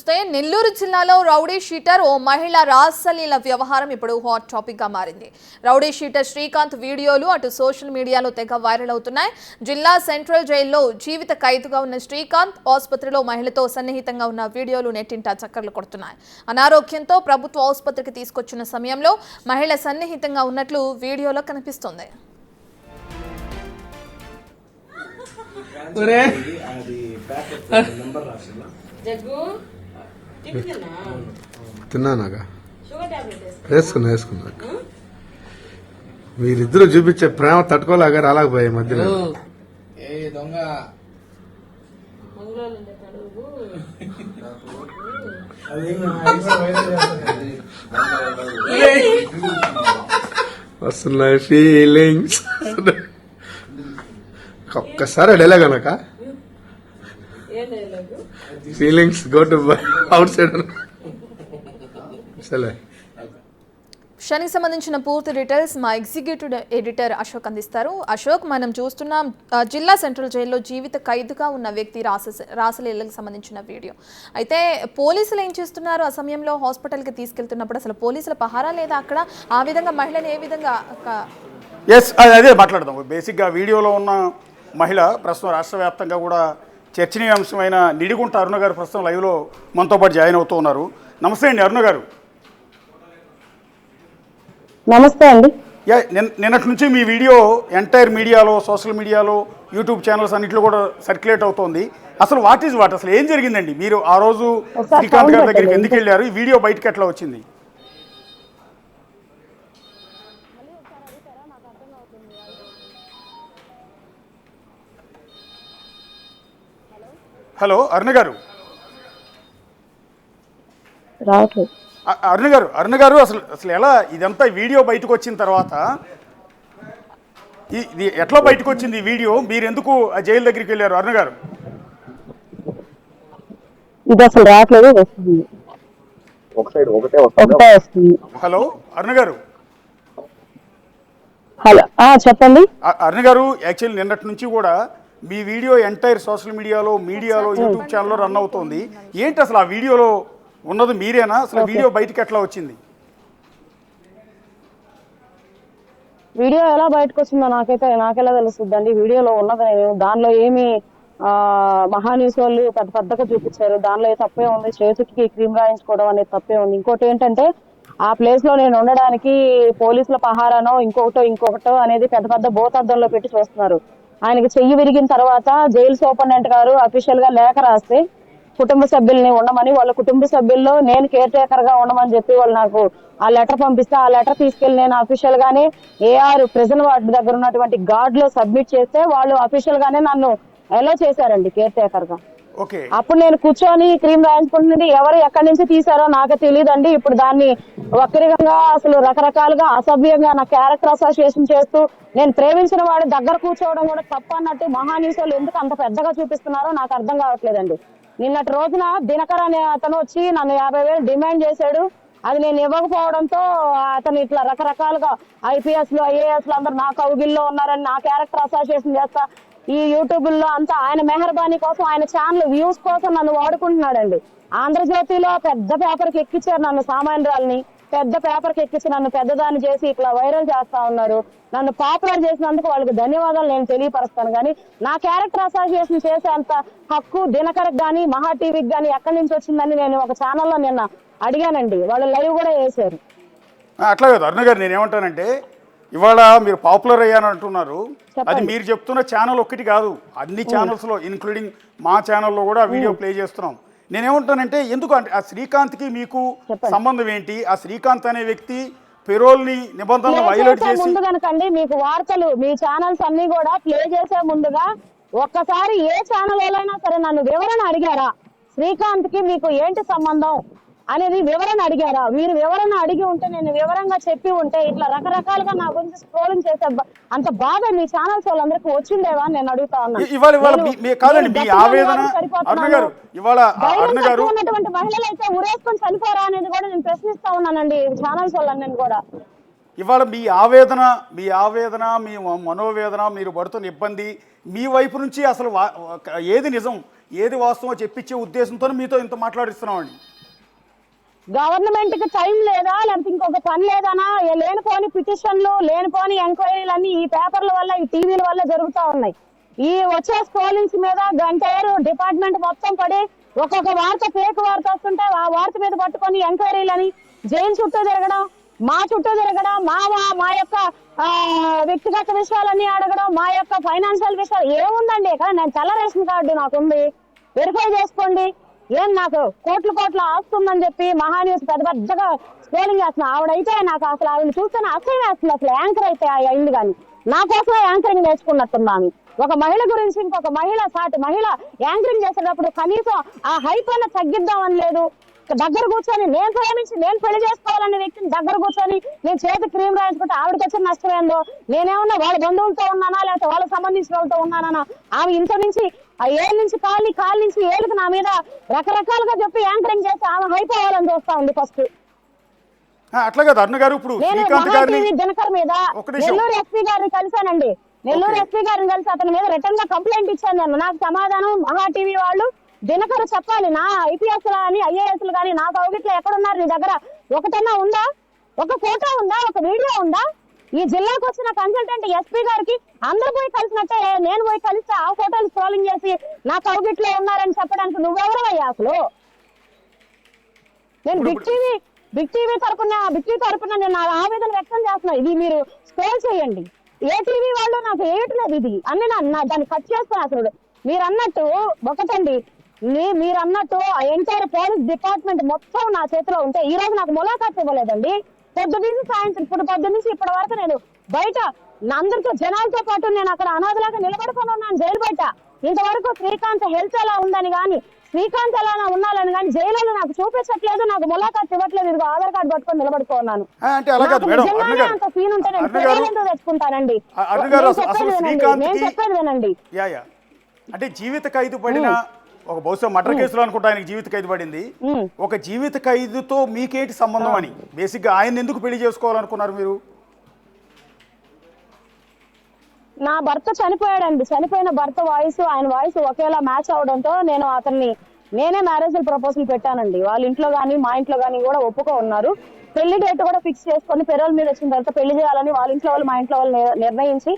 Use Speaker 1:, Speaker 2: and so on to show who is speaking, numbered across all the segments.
Speaker 1: చూస్తే నెల్లూరు జిల్లాలో rowdy sheeter ఓ మహిళ రాసలీల వ్యవహారం ఇప్పుడు హాట్ టాపిక్ గా మారింది. రౌడీ షీటర్ శ్రీకాంత్ వీడియోలు అటు సోషల్ మీడియాలో తెగ వైరల్ అవుతున్నాయి. జిల్లా సెంట్రల్ జైల్లో జీవిత ఖైదుగా ఉన్న శ్రీకాంత్ ఆసుపత్రిలో మహిళతో సన్నిహితంగా ఉన్న వీడియోలు నెట్టింట చక్కర్లు కొడుతున్నాయి. అనారోగ్యంతో ప్రభుత్వ ఆసుపత్రికి తీసుకొచ్చిన సమయంలో మహిళ సన్నిహితంగా ఉన్నట్లు వీడియోలో కనిపిస్తోంది.
Speaker 2: తిన్నానాగా వేసుకున్నా మీరిద్దరు చూపించే ప్రేమ తట్టుకోలేక రాలేకపోయే మధ్యలో వస్తున్నాయి ఫీలింగ్స్. ఒక్కసారి డైలాగ్ అనక feelings go to out side. సరే,
Speaker 1: విషయానికి సంబంధించిన పూర్తి డీటెయిల్స్ మా ఎగ్జిక్యూటివ్ ఎడిటర్ అశోక్ అందిస్తారు. అశోక్, మనం చూస్తున్నాం జిల్లా సెంట్రల్ జైల్లో జీవిత ఖైదుగా ఉన్న వ్యక్తి రాసలీలకు సంబంధించిన వీడియో. అయితే పోలీసులు ఏం చేస్తున్నారు? ఆ సమయంలో హాస్పిటల్కి తీసుకెళ్తున్నప్పుడు అసలు పోలీసుల పహారా లేదా అక్కడ? ఆ విధంగా మహిళని ఏ విధంగా?
Speaker 3: అదే మాట్లాడదాం. బేసిక్గా వీడియోలో ఉన్న మహిళ ప్రస్తుతం రాష్ట్ర వ్యాప్తంగా కూడా చర్చనీయాంశమైన నిడిగుంట అరుణ గారు ప్రస్తుతం లైవ్లో మనతో పాటు జాయిన్ అవుతూ ఉన్నారు. నమస్తే అండి అరుణ గారు.
Speaker 4: నమస్తే అండి.
Speaker 3: నిన్నటి నుంచి మీ వీడియో ఎంటైర్ మీడియాలో, సోషల్ మీడియాలో, యూట్యూబ్ ఛానల్స్ అన్నింటిలో కూడా సర్క్యులేట్ అవుతోంది. అసలు వాట్ అసలు ఏం జరిగిందండి? మీరు ఆ రోజు శ్రీకాంత్ గారి దగ్గరికి ఎందుకు వెళ్ళారు? ఈ వీడియో బయటకు ఎట్లా వచ్చింది? హలో అరుణ గారు. అరుణ గారు అసలు ఎలా ఇదంతా వీడియో బయటకు వచ్చిన తర్వాత ఇది ఎట్లా బయటకు వచ్చింది ఈ వీడియో? మీరు ఎందుకు ఆ జైలు దగ్గరికి వెళ్ళారు అరుణ గారు?
Speaker 4: ఇది అసలు రావట్లేదు, వస్తుంది.
Speaker 3: హలో అరుణ గారు.
Speaker 4: హలో చెప్పండి
Speaker 3: అరుణ గారు. యాక్చువల్లీ నిన్నటి నుంచి కూడా మీ వీడియో ఎంటైర్ సోషల్ మీడియాలో, యూట్యూబ్ ఛానల్లో రన్ అవుతోంది. ఏంటి అసలు ఆ వీడియోలో ఉన్నది మీరేనా? అసలు వీడియో బయటకు ఎట్లా వచ్చింది?
Speaker 4: వీడియో ఎలా బయటకు వచ్చిందో నాకెలా తెలుస్తుందండి? వీడియోలో ఉన్నది దానిలో ఏమి మహాన్యూస్ వాళ్ళు పెద్దగా చూపించారు. దానిలో తప్పే ఉంది. చేతికి క్రీమ్ రాయించుకోవడం అనేది తప్పే ఉంది. ఇంకోటి ఏంటంటే ఆ ప్లేస్ లో నేను ఉండడానికి పోలీసుల పహారానో ఇంకొకటో అనేది పెద్ద భూతద్దంలో పెట్టి చూస్తున్నారు. ఆయనకి చెయ్యి విరిగిన తర్వాత జైలు సూపరింటెండెంట్ గారు అఫీషియల్ గా లేఖ రాస్తే కుటుంబ సభ్యుల్ని ఉండమని, వాళ్ళ కుటుంబ సభ్యుల్లో నేను కేర్ టేకర్ గా ఉండమని చెప్పి వాళ్ళు నాకు ఆ లెటర్ పంపిస్తే, ఆ లెటర్ తీసుకెళ్లి నేను అఫీషియల్ గానే ఏఆర్ ప్రిజన్ వార్డ్ దగ్గర ఉన్నటువంటి గార్డ్ లో సబ్మిట్ చేస్తే వాళ్ళు అఫీషియల్ గానే నన్ను అలో చేశారండి కేర్ టేకర్ గా. అప్పుడు నేను కూర్చొని క్రీమ్ రాయించుకుంటున్నది ఎవరు ఎక్కడి నుంచి తీసారో నాకు తెలియదండి. ఇప్పుడు దాన్ని వక్రీకంగా అసలు రకరకాలుగా అసభ్యంగా నా క్యారెక్టర్ అసోసియేషన్ చేస్తూ నేను ప్రేమించిన వాడి దగ్గర కూర్చోవడం కూడా తప్ప అన్నట్టు మహాన్యూస్ వాళ్ళు ఎందుకు అంత పెద్దగా చూపిస్తున్నారో నాకు అర్థం కావట్లేదండి. నిన్నటి రోజున దినకర్ అనే అతను వచ్చి నన్ను 50,000 డిమాండ్ చేశాడు. అది నేను ఇవ్వకపోవడంతో అతను ఇట్లా రకరకాలుగా ఐపీఎస్ లు, ఐఏఎస్ లు అందరు నా కౌగిల్లో ఉన్నారని నా క్యారెక్టర్ అసోసియేషన్ చేస్తా ఈ యూట్యూబ్ లో అంతా ఆయన మెహర్బానీ కోసం, ఆయన ఛానల్ వ్యూస్ కోసం నన్ను వాడుకుంటున్నాడండి. ఆంధ్రజ్యోతిలో పెద్ద పేపర్కి ఎక్కించారు నన్ను, సామాన్యురాల్ని పెద్ద పేపర్కి ఎక్కించి నన్ను పెద్దదాన్ని చేసి ఇట్లా వైరల్ చేస్తా ఉన్నారు. నన్ను పాపులర్ చేసినందుకు వాళ్ళకి ధన్యవాదాలు నేను తెలియపరుస్తాను. కానీ నా క్యారెక్టర్ అసోసియేషన్ చేసేంత హక్కు దినకర్కి కానీ, మహా టీవీకి కానీ ఎక్కడి నుంచి వచ్చిందని నేను ఒక ఛానల్లో నిన్న అడిగానండి. వాళ్ళు లైవ్ కూడా వేశారు.
Speaker 3: అట్లా కదా అరుణ గారు, నేనేమంటానంటే ఇవాళ మీరు పాపులర్ అయ్యాను అంటున్నారు. అది మీరు చెప్తున్న ఛానల్ ఒక్కటి కాదు, అన్ని ఛానల్స్ లో ఇన్క్లూడింగ్ మా ఛానల్లో కూడా వీడియో ప్లే చేస్తున్నాం. నేనేమంటానంటే ఎందుకు అంటే ఆ శ్రీకాంత్కి మీకు సంబంధం ఏంటి? ఆ శ్రీకాంత్ అనే వ్యక్తి పెరోల్ ని నిబంధనలు వైలేట్ చేసి
Speaker 4: ముందు కనుకండి మీకు వార్తలు మీ ఛానల్స్ అన్ని కూడా ప్లే చేసే ముందుగా ఒక్కసారి ఏ ఛానల్ వాళ్ళైనా సరే నన్ను వివరణ అడిగారా? శ్రీకాంత్ కి మీకు ఏంటి సంబంధం అనేది వివరణ అడిగారా? మీరు వివరణ అడిగి ఉంటే, నేను వివరంగా చెప్పి ఉంటే ఇట్లా రకరకాలుగా నా గురించి స్క్రోలింగ్ చేసే అంత బాధ మీ ఛానల్స్ వాళ్ళందరికీ వచ్చిందేవా అని నేను అడుగుతా ఉన్నాను. ఉన్నటువంటి మహిళలు అయితే ఉరేసుకొని చనిపోరా అనేది కూడా నేను ప్రశ్నిస్తా ఉన్నానండి ఛానల్స్ వాళ్ళని కూడా.
Speaker 3: ఇవాళ మీ ఆవేదన మీ మనోవేదన, మీరు పడుతున్న ఇబ్బంది, మీ వైపు నుంచి అసలు ఏది నిజం? ఏది వాస్తవం చెప్పించే ఉద్దేశంతో మీతో ఇంత మాట్లాడిస్తున్నామండి.
Speaker 4: గవర్నమెంట్ కి టైం లేదా, లేకపోతే ఇంకొక పని లేదనా? లేనిపోని పిటిషన్లు, లేనిపోని ఎంక్వైరీలు అన్ని ఈ పేపర్ల వల్ల, ఈ టీవీల వల్ల జరుగుతూ ఉన్నాయి. ఈ వచ్చే స్క్రోలింగ్స్ మీద గంటేరు డిపార్ట్మెంట్ మొత్తం పడి ఒక్కొక్క వార్త, ఫేక్ వార్త వస్తుంటే ఆ వార్త మీద పట్టుకొని ఎంక్వైరీలని జైలు చుట్టూ తిరగడం, మా చుట్టూ తిరగడం, మా యొక్క వ్యక్తిగత విషయాలన్నీ అడగడం, మా యొక్క ఫైనాన్షియల్ విషయాలు ఏముందండి ఇక్కడ? నేను తెల్ల రేషన్ కార్డు నాకుంది, వెరిఫై చేసుకోండి. ఏం నాకు కోట్ల ఆస్తుందని చెప్పి మహాన్యూస్ పెద్దగా స్క్రోలింగ్ చేస్తున్నా. ఆవిడైతే నాకు అసలు ఆవిడ చూస్తేనే అసహ్యం వేస్తుంది. అసలు యాంకర్ అయితే అయింది కానీ నా కోసమే యాంకరింగ్ నేర్చుకున్నట్టున్నాను. ఒక మహిళ గురించి ఇంకొక మహిళ, సాటి మహిళ యాంకరింగ్ చేసేటప్పుడు కనీసం ఆ హైప్ అన్న తగ్గిద్దామని లేదు. దగ్గర కూర్చొని నేను ప్రేమించి నేను పెళ్లి చేసుకోవాలనే వ్యక్తిని దగ్గర కూర్చొని నేను చేతి క్రీమ్ రాయించుకుంటే ఆవిడకి వచ్చిన నష్టం ఏందో? నేనేమన్నా వాళ్ళ బంధువులతో ఉన్నానా, లేకపోతే వాళ్ళకి సంబంధించిన వాళ్ళతో ఉన్నానా? ఆమె ఇంత నుంచి ఆ ఏళ్ళ నుంచి కాళ్ళ నుంచి ఏళ్ళకి నా మీద రకరకాలుగా చెప్పి యాంకరింగ్ చేసి ఆమె హైప్ అవ్వాలని చూస్తా ఉంది. ఫస్ట్
Speaker 3: అట్లా కదా అరుణ గారు, ఇప్పుడు
Speaker 4: దినకర్ మీద నెల్లూరు ఎస్పీ గారిని కలిశానండి. నెల్లూరు ఎస్పీ గారిని కలిసి అతని మీద రిటర్న్ గా కంప్లైంట్ ఇచ్చాను నేను. నాకు సమాధానం మహా టీవీ వాళ్ళు దినకర్ చెప్పాలి. నా ఐపీఎస్ కానీ ఐఏఎస్ కానీ నా కౌగిట్లో ఎక్కడున్నారు? నీ దగ్గర ఒకటన్నా ఉందా? ఒక ఫోటో ఉందా? ఒక వీడియో ఉందా? ఈ జిల్లాకు వచ్చిన కన్సల్టెంట్ ఎస్పీ గారికి అందరూ పోయి కలిసినట్టే నేను పోయి కలిస్తే ఆ ఫోటోలు స్క్రోలింగ్ చేసి నా కౌగిట్లో ఉన్నారని చెప్పడానికి నువ్వెవరయ్యా అసలు? నేను బిగ్ టీవీ తరపున నేను నా ఆవేదన వ్యక్తం చేస్తున్నా. ఇది మీరు స్క్రోల్ చేయండి. ఏ టీవీ వాళ్ళు నాకు వేయట్లేదు ఇది అన్ని దాన్ని కట్ చేస్తాను. అసలు మీరు అన్నట్టు ఒకటండి, మీరు అన్నట్టు ఎంటైర్ పోలీస్ డిపార్ట్మెంట్ మొత్తం నా చేతిలో ఉంటే ఈ రోజు నాకు ములాఖాత్ ఇవ్వలేదండి. పొద్దున్నుంచి సాయంత్రం పొద్దున్నుంచి ఇప్పటి వరకు నేను బయట అందరితో జనాలతో పాటు నేను అక్కడ అనాథలాగా నిలబడుకొని ఉన్నాను జైలు బయట. ఇంతవరకు శ్రీకాంత్ హెల్త్ ఎలా ఉందని కానీ, శ్రీకాంత్ ఎలా ఉన్నాలని కానీ జైలు నాకు చూపించట్లేదు, నాకు ములాఖాత్ ఇవ్వట్లేదు. ఇదిగో ఆధార్ కార్డు పట్టుకొని నిలబడుకున్నాను. అంత సీన్ ఉంటే నేను ఎందుకు తెచ్చుకుంటానండి? నేను చెప్పేది వినండి.
Speaker 3: అంటే జీవిత ఖైదు పడిన ఒక బహుశా మర్డర్ కేసులో అనుకుంటా ఆయనకి జీవిత ఖైదు పడింది. ఒక జీవిత ఖైదుతో మీకేంటి సంబంధం అని బేసిక్ గా ఆయన ఎందుకు పెళ్లి చేసుకోవాలనుకున్నారు మీరు?
Speaker 4: నా భర్త చనిపోయాడండి. చనిపోయిన భర్త వాయిస్ ఆయన వాయిస్ ఒకేలా మ్యాచ్ అవడంతో నేనే మ్యారేజ్ ప్రపోజల్ పెట్టానండి. వాళ్ళ ఇంట్లో గానీ మా ఇంట్లో గానీ కూడా ఒప్పుకో ఉన్నారు. పెళ్లి డేట్ కూడా ఫిక్స్ చేసుకొని పెరోల్ మీద వచ్చిన తర్వాత పెళ్లి చేయాలని వాళ్ళ ఇంట్లో వాళ్ళు మా ఇంట్లో వాళ్ళు నిర్ణయించి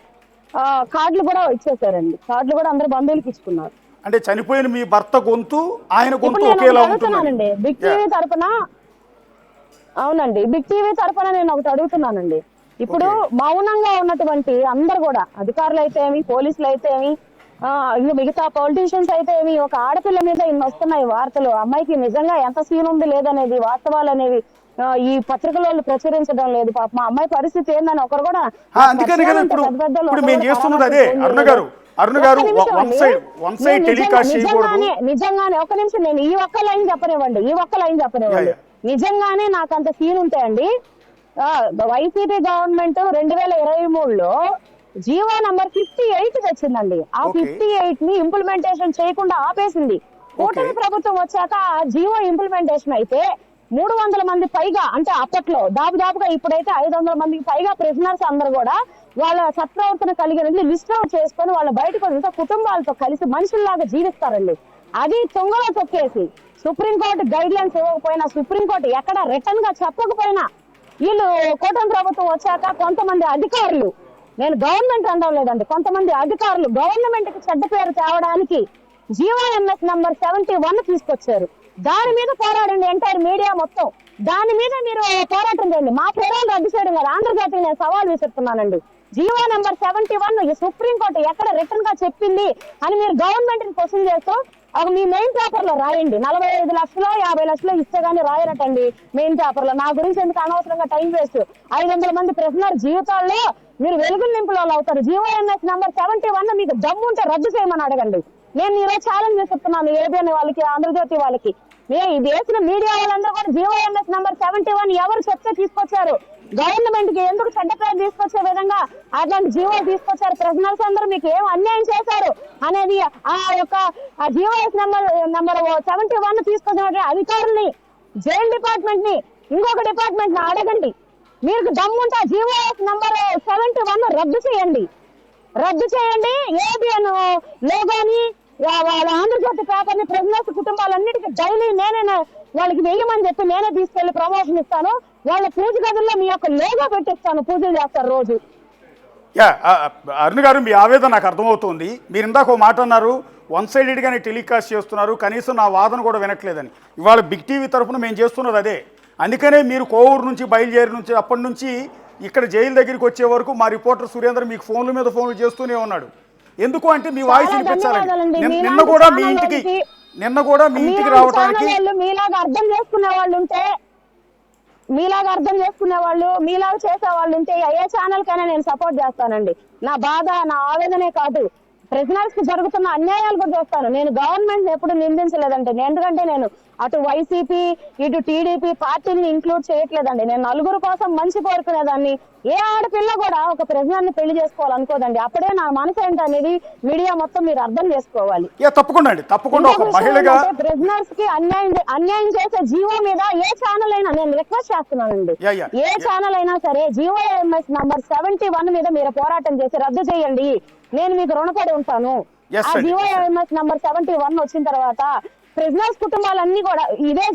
Speaker 4: కార్డులు కూడా ఇచ్చేసారండి. కార్డులు కూడా అందరు బంధువులకి ఇచ్చుకున్నారు.
Speaker 3: అంటే చనిపోయిన మీ భర్త గొంతు ఆయన గొంతు ఒకేలా ఉంటుందండి.
Speaker 4: బిగ్ టీవీ తరపున అవునండి, బిగ్ టీవీ తరపున నేను ఒకటి అడుగుతున్నానండి. ఇప్పుడు మౌనంగా ఉన్నటువంటి అందరు కూడా అధికారులు అయితే ఏమి, పోలీసులు అయితే ఏమి, మిగతా పొలిటీషియన్స్ అయితే ఏమి, ఒక ఆడపిల్ల మీద ఇన్ని వస్తున్నాయి వార్తలు. అమ్మాయికి నిజంగా ఎంత సీన్ ఉంది లేదనేది వాస్తవాలు అనేవి ఈ పత్రికలలో ప్రచురించడం లేదు. పాప మా అమ్మాయి పరిస్థితి ఏందని ఒకరు కూడా నిజంగానే ఒక నిమిషం నేను ఈ ఒక్క లైన్ చెప్పనివ్వండి. నిజంగానే నాకు అంత సీన్ ఉంటాయండి. వైసీపీ గవర్నమెంట్ 2023లో జీవో నంబర్ 58 తెచ్చిందండి. ఆ 58 ని ఇంప్లిమెంటేషన్ చేయకుండా ఆపేసింది. కూటమి ప్రభుత్వం వచ్చాక ఆ జీవో ఇంప్లిమెంటేషన్ అయితే 300 మంది పైగా, అంటే అప్పట్లో దాదాపుగా ఇప్పుడైతే 500 మందికి పైగా ప్రిజనర్స్ అందరూ కూడా వాళ్ళ సత్ప్రవర్తన కలిగిన లిస్ట్ అవుట్ చేసుకొని వాళ్ళ బయటకు వదిలితే కుటుంబాలతో కలిసి మనుషుల్లాగా జీవిస్తారండి. అది తుంగలో తొక్కేసి సుప్రీంకోర్టు గైడ్ లైన్స్ ఇవ్వకపోయినా, సుప్రీంకోర్టు ఎక్కడ రిటర్న్ గా చెప్పకపోయినా వీళ్ళు కూటమి ప్రభుత్వం వచ్చాక కొంతమంది అధికారులు, నేను గవర్నమెంట్ అనడం లేదండి, కొంతమంది అధికారులు గవర్నమెంట్ కి చెడ్డ పేరు తేవడానికి జీవోఎంఎస్ నంబర్ 71 తీసుకొచ్చారు. దాని మీద పోరాడండి ఎంటైర్ మీడియా మొత్తం. దాని మీద మీరు పోరాటం చేయండి. మా పేరాలు రద్దు చేయడం కదా, ఆంధ్రజ్యోతికి నేను సవాల్ విసురుతున్నానండి. జీవో నంబర్ 71 సుప్రీంకోర్టు ఎక్కడ రిటర్న్ గా చెప్పింది అని మీరు గవర్నమెంట్ ని క్వశ్చన్ చేస్తూ మీ మెయిన్ పేపర్ లో రాయండి. 45 లక్షలు 50 లక్షలు ఇస్తే గానీ రాయరటండి మెయిన్ పేపర్ లో. నా గురించి ఎందుకు అనవసరంగా టైం వేస్ట్? 500 మంది ప్రిజనర్ జీవితాల్లో మీరు వెలుగులు నింపులో అవుతారు. జీవోఎంఎస్ నంబర్ 71 మీకు దమ్ము ఉంటే రద్దు చేయమని అడగండి. నేను ఈరోజు ఛాలెంజ్ చేస్తున్నాను ఏబిఎన్ వాళ్ళకి, ఆంధ్రజ్యోతి వాళ్ళకి. దేశంలో మీడియా వాళ్ళందరూ కూడా జీవోఎంఎస్ నంబర్ 71 ఎవరు చెప్తే తీసుకొచ్చారు? గవర్నమెంట్ కి ఎందుకు చెడ్డ పేరు తీసుకొచ్చే విధంగా అట్లాంటి జీవో తీసుకొచ్చారు? ప్రిజనర్స్ అందరూ మీకు ఏం అన్యాయం చేశారు అనేది ఆ యొక్క జీవోఎస్ నంబర్ 71 తీసుకొచ్చిన అధికారుల్ని, జైల్ డిపార్ట్మెంట్ ని, ఇంకొక డిపార్ట్మెంట్ ని అడగండి. మీకు దమ్ముంటే జీవోఎస్ నంబర్ 71 రద్దు చేయండి. ఏబిఎన్ లో గానీ వాళ్ళ ఆంధ్రజ్యోతి పేపర్ ని ప్రెసిడెంట్ కుటుంబాలన్నిటికీ డైలీ నేనే వాళ్ళకి వేయమని చెప్పి నేనే తీసుకెళ్లి ప్రమోషన్ ఇస్తాను. వాళ్ళ పూజ గదుల్లో మీ యొక్క లోగో పెట్టిస్తాను, పూజలు చేస్తారు రోజు.
Speaker 3: అరుణ్ గారు మీ ఆవేదన నాకు అర్థమవుతుంది. మీరు ఇందాక ఒక మాట అన్నారు, వన్ సైడెడ్గానే టెలికాస్ట్ చేస్తున్నారు, కనీసం నా వాదన కూడా వినట్లేదని. ఇవాళ బిగ్ టీవీ తరఫున మేము చేస్తున్నది అదే. అందుకనే మీరు కోవూరు నుంచి బయలుదేరి నుంచి అప్పటి నుంచి ఇక్కడ జైలు దగ్గరికి వచ్చే వరకు మా రిపోర్టర్ సురేంద్ర మీకు ఫోన్ల మీద ఫోన్లు చేస్తూనే ఉన్నాడు. ఎందుకు అంటే మీ వాయిస్ వినిపించాలండి. నిన్న కూడా మీ ఇంటికి రావడానికి
Speaker 4: మీలాగా అర్థం చేసుకునే వాళ్ళు ఉంటే, మీలాగా అర్థం చేసుకునే వాళ్ళు, మీలాగా చేసే వాళ్ళు ఉంటే ఏ ఛానల్ కైనా నేను సపోర్ట్ చేస్తానండి. నా బాధ, నా ఆవేదనే కాదు, ప్రిజనర్స్ కి జరుగుతున్న అన్యాయాలు కూడా చూస్తాను. నేను గవర్నమెంట్ ఎప్పుడు నిందించలేదండి. ఎందుకంటే నేను అటు వైసీపీ ఇటు టీడీపీ పార్టీని ఇంక్లూడ్ చేయట్లేదండి. నేను నలుగురు కోసం మంచి కోరుకునేదాన్ని. ఏ ఆడపిల్ల కూడా ఒక ప్రిజనర్ ని పెళ్లి చేసుకోవాలనుకోదండి. అప్పుడే నా మనసు ఏంటనేది మీడియా మొత్తం మీరు అర్థం చేసుకోవాలి.
Speaker 3: తప్పకుండా ఒక మహిళగా
Speaker 4: ప్రిజనర్స్ కి అన్యాయం చేసే జీవో మీద ఏ ఛానల్ అయినా నేను రిక్వెస్ట్ చేస్తున్నానండి, ఏ ఛానల్ అయినా సరే జీవోఎంఎస్ నంబర్ 71 మీద మీరు పోరాటం చేసి రద్దు చేయండి. నేను మీకు రుణపడి ఉంటాను. ఆ జీవోఎంఎస్ నంబర్ 71 వచ్చిన తర్వాత ప్రిజనర్స్ కుటుంబాలన్నీ కూడా ఇదే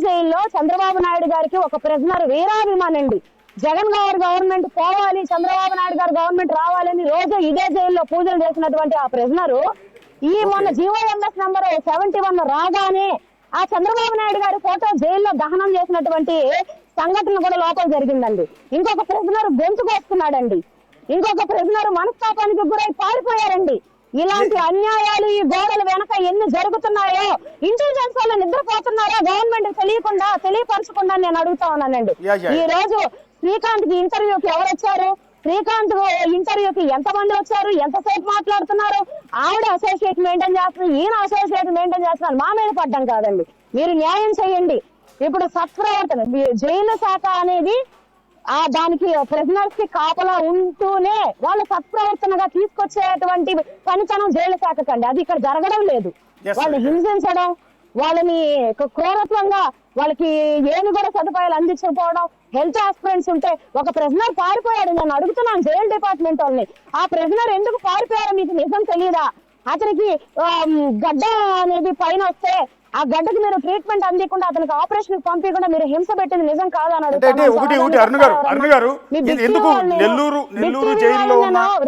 Speaker 4: జైల్లో చంద్రబాబు నాయుడు గారికి ఒక ప్రిజనర్ వీరాభిమానండి. జగన్ గారి గవర్నమెంట్ పోవాలి, చంద్రబాబు నాయుడు గారి గవర్నమెంట్ రావాలని రోజు ఇదే జైల్లో పూజలు చేసినటువంటి ఆ ప్రిజనరు మొన్న జీవోఎంఎస్ నంబర్ 71 రాగానే ఆ చంద్రబాబు నాయుడు గారి ఫోటో జైల్లో దహనం చేసినటువంటి సంఘటన కూడా లోపల జరిగిందండి. ఇంకొక ప్రిజనర్ గొంతుకు వస్తున్నాడండి. ఇంకొక ప్రిజనర్ మనస్తాపానికి గురై పారిపోయారండి. ఇలాంటి అన్యాయాలు ఈ గోడల వెనక ఎన్ని జరుగుతున్నాయో ఇంటెలిజెన్స్ వాళ్ళు నిద్రపోతున్నారో గవర్నమెంట్ తెలియపరచకుండా నేను అడుగుతా ఉన్నానండి. ఈ రోజు శ్రీకాంత్ కి ఇంటర్వ్యూకి ఎవరు వచ్చారు, శ్రీకాంత్ ఇంటర్వ్యూకి ఎంతమంది వచ్చారు, ఎంతసేపు మాట్లాడుతున్నారు, ఆవిడ అసోసియేట్ మెయింటైన్ చేస్తున్నారు, ఈయన అసోసియేట్ మెయింటైన్ చేస్తున్నారు. మా మీద పడ్డం కాదండి, మీరు న్యాయం చేయండి. ఇప్పుడు సత్ప్రవర్తన జైలు శాఖ అనేది దానికి ప్రిజనర్స్ కి కాపలా ఉంటూనే వాళ్ళ సత్ప్రవర్తనగా తీసుకొచ్చేటువంటి పనితనం జైలు శాఖకండి. అది ఇక్కడ జరగడం లేదు. వాళ్ళని హింసించడం, వాళ్ళని క్రూరత్వంగా వాళ్ళకి ఏమి కూడా సదుపాయాలు అందించకపోవడం, హెల్త్ ఆస్పిరెంట్స్ ఉంటే ఒక ప్రిజనర్ పారిపోయాడు. నేను అడుగుతున్నాను జైలు డిపార్ట్మెంట్ వాళ్ళని, ఆ ప్రిజనర్ ఎందుకు పారిపోయారో మీకు నిజం తెలియదా? అతనికి గడ్డ అనేది పైన వస్తే ఆ గడ్డకి మీరు ట్రీట్మెంట్ అందించకుండా అతనికి ఆపరేషన్ పంపించకుండా మీరు హింస పెట్టింది నిజం కాదని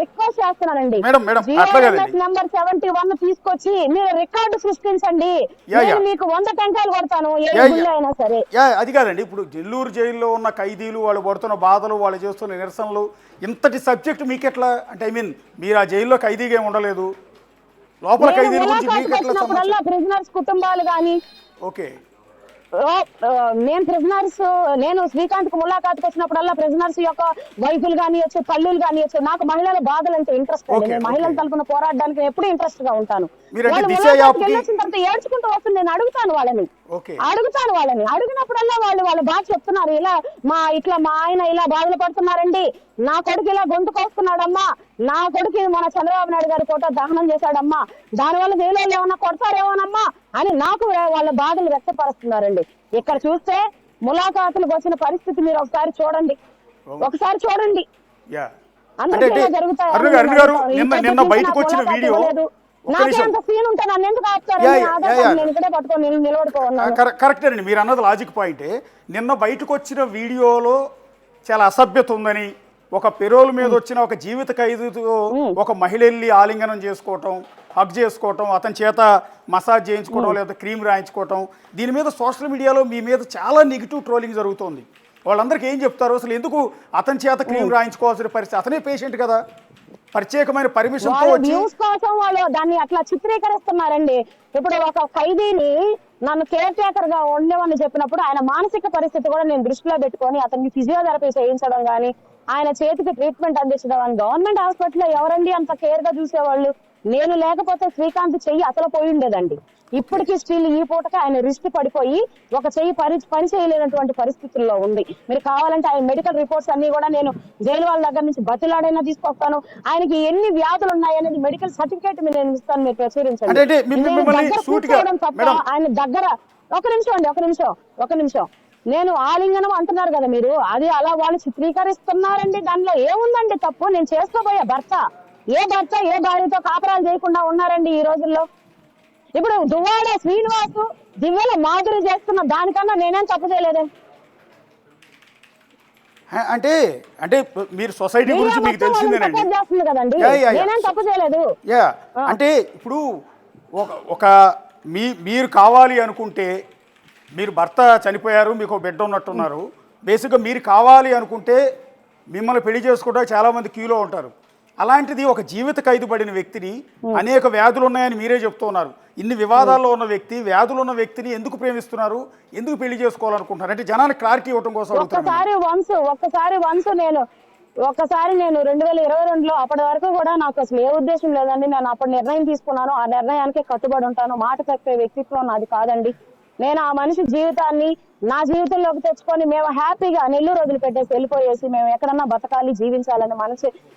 Speaker 4: రిక్వెస్ట్ చేస్తున్నానండి. నంబర్ 71 తీసుకొచ్చి మీరు రికార్డు సృష్టించండి. మీకు 100 టెంకాయలు కొడతాను అయినా సరే.
Speaker 3: అది కాదండి, ఇప్పుడు నెల్లూరు జైల్లో ఉన్న ఖైదీలు వాళ్ళు పడుతున్న బాధలు, వాళ్ళు చేస్తున్న నిరసనలు, ఇంతటి సబ్జెక్ట్ మీకెట్లా అంటే మీరు ఆ జైల్లో ఖైదీగా ఉండలేదు, లోపల ఖైదీల గురించి
Speaker 4: ప్రిజనర్స్ కుటుంబాలు కానీ నేను శ్రీకాంత్ కు ములాఖాతుకు వచ్చినప్పుడల్లా ప్రిజనర్స్ యొక్క వైఫులు కానియచ్చు, తల్లులు కానియచ్చు, నాకు మహిళల బాధలు అంటే ఇంట్రెస్ట్ అండి. నేను మహిళల తరపున పోరాడడానికి ఎప్పుడు ఇంట్రెస్ట్ గా ఉంటాను. వెళ్ళొచ్చిన తర్వాత ఏడ్చుకుంటూ వస్తుంది. నేను అడుగుతాను వాళ్ళని అడిగినప్పుడల్లా వాళ్ళు బాగా చెప్తున్నారు, మా ఆయన ఇలా బాధలు పడుతున్నారండి, నా కొడుకు ఇలా గొంతుకొస్తున్నాడమ్మా, నా కొడుకు మన చంద్రబాబు నాయుడు గారి ఫోటో దహనం చేశాడమ్మా, దానివల్ల జైలు ఏమన్నా కొడతారేమోనమ్మా అని నాకు వాళ్ళ బాధలు వ్యక్తపరుస్తున్నారండి. ఇక్కడ చూస్తే ములాఖాతులకు వచ్చిన పరిస్థితి మీరు ఒకసారి చూడండి.
Speaker 3: కరెక్ట్ అండి, మీరు అన్నది లాజిక్ పాయింటే. నిన్న బయటకు వచ్చిన వీడియోలో చాలా అసభ్యత ఉందని, ఒక పెరోల్ మీద వచ్చిన ఒక జీవిత ఖైదీతో ఒక మహిళ వెళ్ళి ఆలింగనం చేసుకోవటం, హగ్ చేసుకోవటం, అతని చేత మసాజ్ చేయించుకోవడం, లేదా క్రీమ్ రాయించుకోవటం, దీని మీద సోషల్ మీడియాలో మీ మీద చాలా నెగిటివ్ ట్రోలింగ్ జరుగుతుంది. వాళ్ళందరికీ ఏం చెప్తారు? అసలు ఎందుకు అతని చేత క్రీమ్ రాయించుకోవాల్సిన పరిస్థితి? అతనే పేషెంట్ కదా, ప్రత్యేకమైన పర్మిషన్
Speaker 4: న్యూస్ కోసం వాళ్ళు దాన్ని అట్లా చిత్రీకరిస్తున్నారండి. ఇప్పుడు ఒక ఖైదీని నన్ను కేర్ టేకర్ గా ఉండేవని చెప్పినప్పుడు ఆయన మానసిక పరిస్థితి కూడా నేను దృష్టిలో పెట్టుకొని అతనికి ఫిజియోథెరపీ చేయించడం గానీ, ఆయన చేతికి ట్రీట్మెంట్ అందించడం అని గవర్నమెంట్ హాస్పిటల్లో ఎవరండి అంత కేర్ గా చూసేవాళ్ళు? నేను లేకపోతే శ్రీకాంత్ చెయ్యి అసలు పోయి ఉండేదండి. ఇప్పటికీ స్టిల్ ఈ పూటకి ఆయన రిస్ట్ పడిపోయి ఒక చెయ్యి పని చేయలేనటువంటి పరిస్థితుల్లో ఉంది. మీరు కావాలంటే ఆయన మెడికల్ రిపోర్ట్స్ అన్ని కూడా నేను జైలు వాళ్ళ దగ్గర నుంచి బతిలాడైనా తీసుకొస్తాను. ఆయనకి ఎన్ని వ్యాధులు ఉన్నాయనేది మెడికల్ సర్టిఫికేట్ నేను ఇస్తాను, మీరు ప్రచురించండి. ఆయన దగ్గర ఒక నిమిషం నేను ఆలింగనం అంటున్నారు కదా మీరు, అది అలా వాళ్ళు చిత్రీకరిస్తున్నారండి. దానిలో ఏముందండి తప్పు? నేను చేసుకోబోయే భర్త, ఏ భర్త ఏ భార్యతో కాపురాలు చేయకుండా ఉన్నారండి ఈ రోజుల్లో? ఇప్పుడు దువ్వాడ శ్రీనివాసు దివ్యల మాధురి చేస్తున్న దానికన్నా నేనేం తప్పు చేయలేదే.
Speaker 3: అంటే అంటే మీరు సొసైటీ గురించి మీకు తెలిసిందేనండి.
Speaker 4: చేస్తుంది కదండి, నేనేం తప్పు చేయలేదు.
Speaker 3: యా అంటే ఇప్పుడు ఒక మీరు కావాలి అనుకుంటే, మీరు భర్త చనిపోయారు, మీకు ఒక బిడ్డ ఉన్నట్టున్నారు, బేసిక్గా మీరు కావాలి అనుకుంటే మిమ్మల్ని పెళ్లి చేసుకోవడానికి చాలామంది క్యూలో ఉంటారు. అలాంటిది ఒక జీవిత ఖైదు పడిన వ్యక్తిని, అనేక వ్యాధులు ఉన్నాయని మీరే చెప్తున్నారు, ఇన్ని వివాదాల్లో ఉన్న వ్యక్తి, వ్యాధులు ఉన్న వ్యక్తిని ఎందుకు ప్రేమిస్తున్నారు, ఎందుకు పెళ్లి చేసుకోవాలనుకుంటున్నారు అంటే జనానికి క్లారిటీ ఇవ్వడం కోసం.
Speaker 4: ఒక్కసారి నేను 2022లో అప్పటి వరకు కూడా నాకు అసలు ఏ ఉద్దేశం లేదండి. నేను అప్పుడు నిర్ణయం తీసుకున్నాను, ఆ నిర్ణయానికి కట్టుబడి ఉంటాను. మాట తప్పే వ్యక్తిత్వం నాది కాదండి. నేను ఆ మనిషి జీవితాన్ని నా జీవితంలోకి తెచ్చుకొని మేము హ్యాపీగా నెల్లూరు వదిలిపెట్టేసి వెళ్ళిపోయేసి మేము ఎక్కడన్నా బతకాలి, జీవించాలని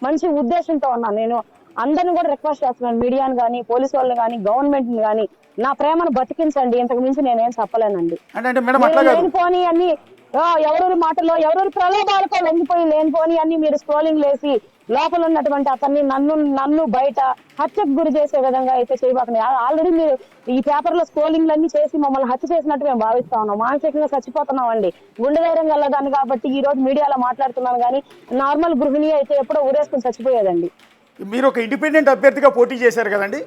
Speaker 4: మంచి ఉద్దేశంతో ఉన్నాను. నేను అందరిని కూడా రిక్వెస్ట్ చేస్తున్నాను, మీడియాని కానీ, పోలీసు వాళ్ళని కానీ, గవర్నమెంట్ ని కానీ, నా ప్రేమను బతికించండి. ఇంతకు మించి నేనేం చెప్పలేనండి. లేనిపోని అన్ని ఎవరెవరి మాటలో ఎవరెవరి ప్రలోభాలతో లొంగిపోయి లేనిపోని అన్ని మీరు స్క్రోలింగ్ లేసి లోపల ఉన్నటువంటి అతన్ని నన్ను బయట హత్యకు గురి చేసే విధంగా అయితే చేయబాకండి. ఆల్రెడీ మీరు ఈ పేపర్ లో స్క్రోలింగ్ అన్ని చేసి మమ్మల్ని హత్య చేసినట్టు మేము భావిస్తా ఉన్నాం. మానసికంగా చచ్చిపోతున్నాం అండి. గుండె ధైర్యం వెళ్ళదాన్ని కాబట్టి ఈ రోజు మీడియాలో మాట్లాడుతున్నాను, కానీ నార్మల్ గృహిణి అయితే ఎప్పుడో ఊరేసుకుని చచ్చిపోయేదండి.
Speaker 3: మీరు ఒక ఇండిపెండెంట్ అభ్యర్థిగా పోటీ చేశారు కదండి